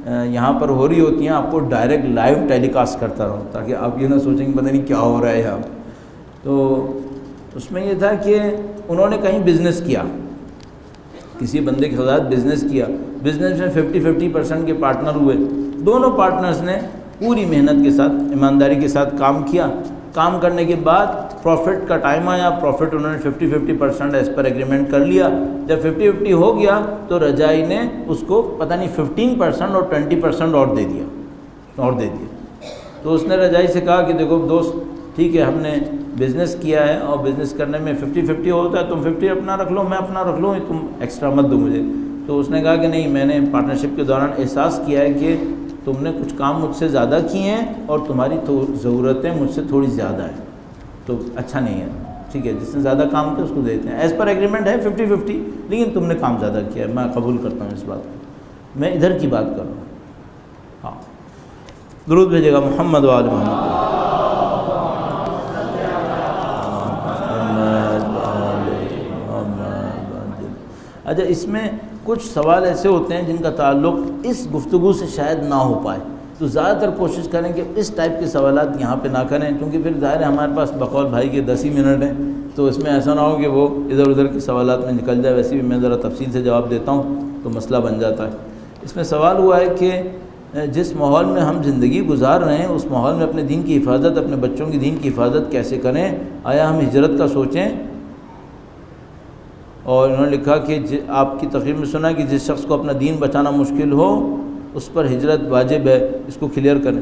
یہاں پر ہو رہی ہوتی ہیں آپ کو ڈائریکٹ لائیو ٹیلی کاسٹ کرتا رہوں، تاکہ آپ یہ نہ سوچیں کہ پتہ نہیں کیا ہو رہا ہے یہاں۔ تو اس میں یہ تھا کہ انہوں نے کہیں بزنس کیا، کسی بندے کے ساتھ بزنس کیا، بزنس میں 50-50% کے پارٹنر ہوئے، دونوں پارٹنرز نے پوری محنت کے ساتھ، ایمانداری کے ساتھ کام کیا۔ کام کرنے کے بعد پروفٹ کا ٹائم آیا، پروفٹ انہوں نے 50-50% ایز پر ایگریمنٹ کر لیا۔ جب 50-50 ہو گیا تو رجائی نے اس کو پتہ نہیں 15% اور 20% اور دے دیا، تو اس نے رجائی سے کہا کہ دیکھو دوست، ٹھیک ہے، ہم نے بزنس کیا ہے اور بزنس کرنے میں 50-50 ہوتا ہے، تم 50 اپنا رکھ لو، میں اپنا رکھ لوں، تم ایکسٹرا مت دو مجھے۔ تو اس نے کہا کہ نہیں، میں نے پارٹنرشپ کے دوران احساس کیا ہے کہ تم نے کچھ کام مجھ سے زیادہ کیے ہیں اور تمہاری ضرورتیں مجھ سے تھوڑی زیادہ ہیں، تو اچھا نہیں ہے، ٹھیک ہے، جس نے زیادہ کام کیا اس کو دیتے ہیں، ایز پر ایگریمنٹ ہے 50-50، لیکن تم نے کام زیادہ کیا ہے، میں قبول کرتا ہوں اس بات کو، میں ادھر کی بات کر رہا ہوں۔ ہاں، درود بھیجے گا محمد و آل محمد۔ اچھا، اس میں کچھ سوال ایسے ہوتے ہیں جن کا تعلق اس گفتگو سے شاید نہ ہو پائے، تو زیادہ تر کوشش کریں کہ اس ٹائپ کے سوالات یہاں پہ نہ کریں، کیونکہ پھر ظاہر ہے ہمارے پاس بقول بھائی کے 10 ہی منٹ ہیں، تو اس میں ایسا نہ ہو کہ وہ ادھر ادھر کے سوالات میں نکل جائے۔ ویسے بھی میں ذرا تفصیل سے جواب دیتا ہوں تو مسئلہ بن جاتا ہے۔ اس میں سوال ہوا ہے کہ جس ماحول میں ہم زندگی گزار رہے ہیں اس ماحول میں اپنے دین کی حفاظت، اپنے بچوں کی دین کی حفاظت کیسے کریں؟ آیا ہم ہجرت کا سوچیں؟ اور انہوں نے لکھا کہ آپ کی تقریر میں سنا کہ جس شخص کو اپنا دین بچانا مشکل ہو اس پر ہجرت واجب ہے، اس کو کلیئر کریں۔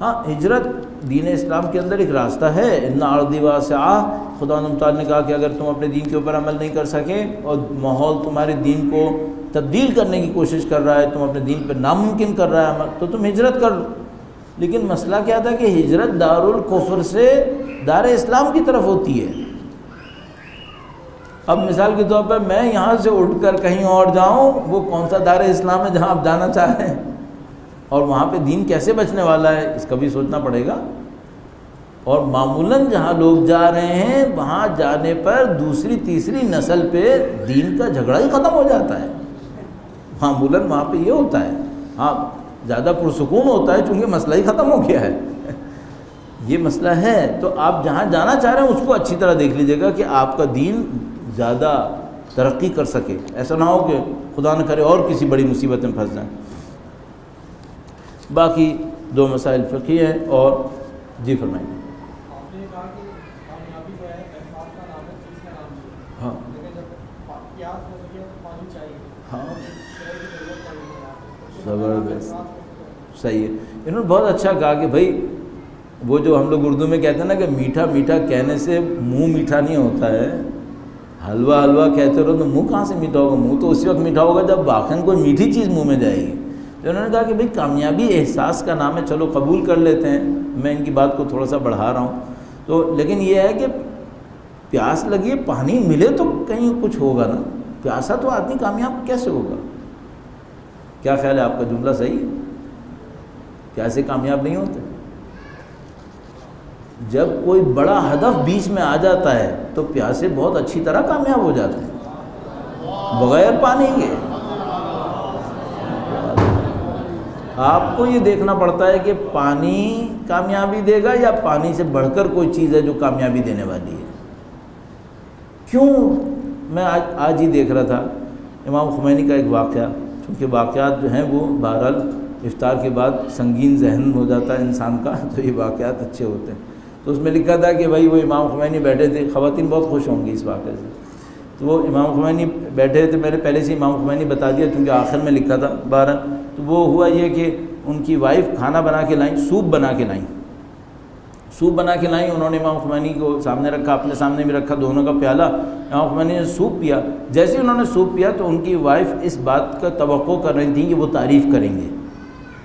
ہاں، ہجرت دین اسلام کے اندر ایک راستہ ہے، ان ارضی واسعہ، خدا تعالیٰ نے کہا کہ اگر تم اپنے دین کے اوپر عمل نہیں کر سکے اور ماحول تمہارے دین کو تبدیل کرنے کی کوشش کر رہا ہے، تم اپنے دین پہ ناممکن کر رہا ہے عمل، تو تم ہجرت کر لو۔ لیکن مسئلہ کیا تھا کہ ہجرت دارالکفر سے دار اسلام کی طرف ہوتی ہے۔ اب مثال کے طور پر میں یہاں سے اٹھ کر کہیں اور جاؤں، وہ کون سا دار اسلام ہے جہاں آپ جانا چاہ رہے ہیں، اور وہاں پہ دین کیسے بچنے والا ہے، اس کا بھی سوچنا پڑے گا۔ اور معمولاً جہاں لوگ جا رہے ہیں وہاں جانے پر دوسری تیسری نسل پہ دین کا جھگڑا ہی ختم ہو جاتا ہے، معمولاً وہاں پہ یہ ہوتا ہے۔ ہاں، زیادہ پرسکون ہوتا ہے چونکہ مسئلہ ہی ختم ہو گیا ہے، یہ مسئلہ ہے۔ تو آپ جہاں جانا چاہ رہے ہیں اس کو اچھی طرح دیکھ لیجیے گا کہ آپ کا دین زیادہ ترقی کر سکے، ایسا نہ ہو کہ خدا نہ کرے اور کسی بڑی مصیبت میں پھنس جائیں۔ باقی 2 مسائل فقہی ہیں اور جی فرمائیں۔ آپ نے کہا کہ کامیابی جو ہے احساس کا نام ہے، چیز کا نام ہے، ہاں لیکن جب پیاس ہو سکے تو پانی چاہیے، ہاں، شہر کی ضرورت پڑ رہی ہے، زبردست، صحیح ہے۔ انہوں نے بہت اچھا کہا کہ بھائی وہ جو ہم لوگ اردو میں کہتے ہیں نا کہ میٹھا میٹھا کہنے سے منہ میٹھا نہیں ہوتا ہے، حلوہ حلوہ کہتے رہو تو منہ کہاں سے میٹھا ہوگا؟ منہ تو اسی وقت میٹھا ہوگا جب واقعاً کوئی میٹھی چیز منہ میں جائے گی۔ تو انہوں نے کہا کہ بھئی کامیابی احساس کا نام ہے، چلو قبول کر لیتے ہیں، میں ان کی بات کو تھوڑا سا بڑھا رہا ہوں تو، لیکن یہ ہے کہ پیاس لگی ہے، پانی ملے تو کہیں کچھ ہوگا نا، پیاسا تو آدمی کامیاب کیسے ہوگا؟ کیا خیال ہے آپ کا جملہ صحیح ہے؟ پیاسے کامیاب نہیں ہوتے؟ جب کوئی بڑا ہدف بیچ میں آ جاتا ہے تو پیاسے بہت اچھی طرح کامیاب ہو جاتے ہیں بغیر پانی کے۔ آپ کو یہ دیکھنا پڑتا ہے کہ پانی کامیابی دے گا یا پانی سے بڑھ کر کوئی چیز ہے جو کامیابی دینے والی ہے۔ کیوں؟ میں آج ہی دیکھ رہا تھا امام خمینی کا ایک واقعہ، چونکہ واقعات جو ہیں وہ بہرحال افطار کے بعد سنگین ذہن ہو جاتا ہے انسان کا، تو یہ واقعات اچھے ہوتے ہیں۔ تو اس میں لکھا تھا کہ بھائی وہ امام خمینی بیٹھے تھے، خواتین بہت خوش ہوں گی اس واقعے سے، تو وہ امام خمینی بیٹھے تھے، میں نے پہلے سے امام خمینی بتا دیا کیونکہ آخر میں لکھا تھا بہرحال۔ تو وہ ہوا یہ کہ ان کی وائف کھانا بنا کے لائیں، سوپ بنا کے لائیں، انہوں نے امام خمینی کو سامنے رکھا، اپنے سامنے بھی رکھا، دونوں کا پیالہ، امام خمینی نے سوپ پیا۔ جیسے انہوں نے سوپ پیا تو ان کی وائف اس بات کا توقع کر رہی تھی کہ وہ تعریف کریں گے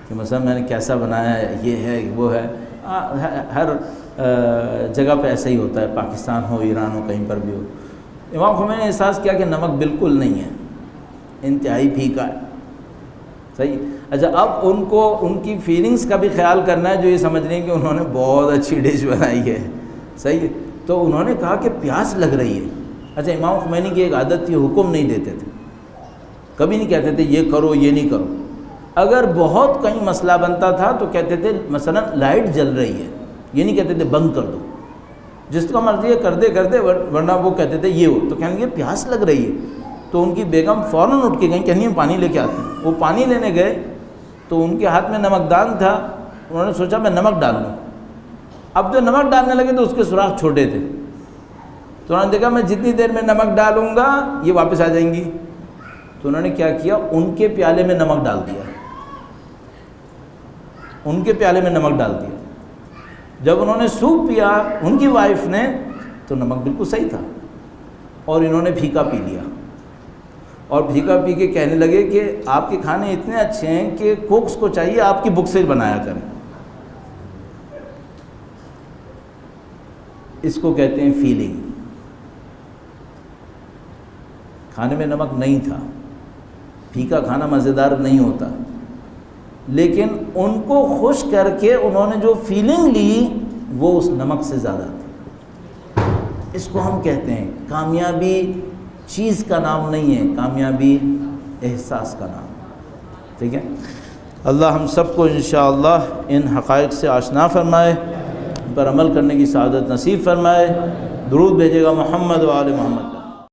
کہ مثلا میں نے کیسا بنایا ہے، یہ ہے وہ ہے۔ ہر جگہ پہ ایسا ہی ہوتا ہے، پاکستان ہو، ایران ہو، کہیں پر بھی ہو۔ امام خمینی نے احساس کیا کہ نمک بالکل نہیں ہے، انتہائی پھیکا ہے، صحیح۔ اچھا، اب ان کو ان کی فیلنگز کا بھی خیال کرنا ہے، جو یہ سمجھ رہے ہیں کہ انہوں نے بہت اچھی ڈش بنائی ہے، صحیح ہے۔ تو انہوں نے کہا کہ پیاس لگ رہی ہے۔ اچھا، امام خمینی کی ایک عادت تھی، حکم نہیں دیتے تھے، کبھی نہیں کہتے تھے یہ کرو یہ نہیں کرو۔ اگر بہت کہیں مسئلہ بنتا تھا تو کہتے تھے مثلا لائٹ جل رہی ہے، یہ نہیں کہتے تھے بند کر دو، جس کا مرضی ہے کر دے، ورنہ وہ کہتے تھے یہ ہو، تو کہیں گے پیاس لگ رہی ہے۔ تو ان کی بیگم فوراً اٹھ کے گئیں، کہیں ہم پانی لے کے آتے ہیں۔ وہ پانی لینے گئے تو ان کے ہاتھ میں نمکدان تھا، انہوں نے سوچا میں نمک ڈال لوں۔ اب جو نمک ڈالنے لگے تو اس کے سوراخ چھوٹے تھے، تو انہوں نے دیکھا میں جتنی دیر میں نمک ڈالوں گا یہ واپس آ جائیں گی، تو انہوں نے کیا کیا، ان کے پیالے میں نمک ڈال دیا، ان کے پیالے میں نمک ڈال دیا۔ جب انہوں نے سوپ پیا ان کی وائف نے تو نمک بالکل صحیح تھا، اور انہوں نے پھیکا پی لیا، اور پھیکا پی کے کہنے لگے کہ آپ کے کھانے اتنے اچھے ہیں کہ کوکس کو چاہیے آپ کی بک سے بنایا کریں۔ اس کو کہتے ہیں فیلنگ۔ کھانے میں نمک نہیں تھا، پھیکا کھانا مزیدار نہیں ہوتا، لیکن ان کو خوش کر کے انہوں نے جو فیلنگ لی وہ اس نمک سے زیادہ تھی۔ اس کو ہم کہتے ہیں کامیابی چیز کا نام نہیں ہے، کامیابی احساس کا نام، ٹھیک ہے؟ اللہ ہم سب کو انشاءاللہ ان حقائق سے آشنا فرمائے، ان پر عمل کرنے کی سعادت نصیب فرمائے۔ درود بھیجے گا محمد و آل محمد۔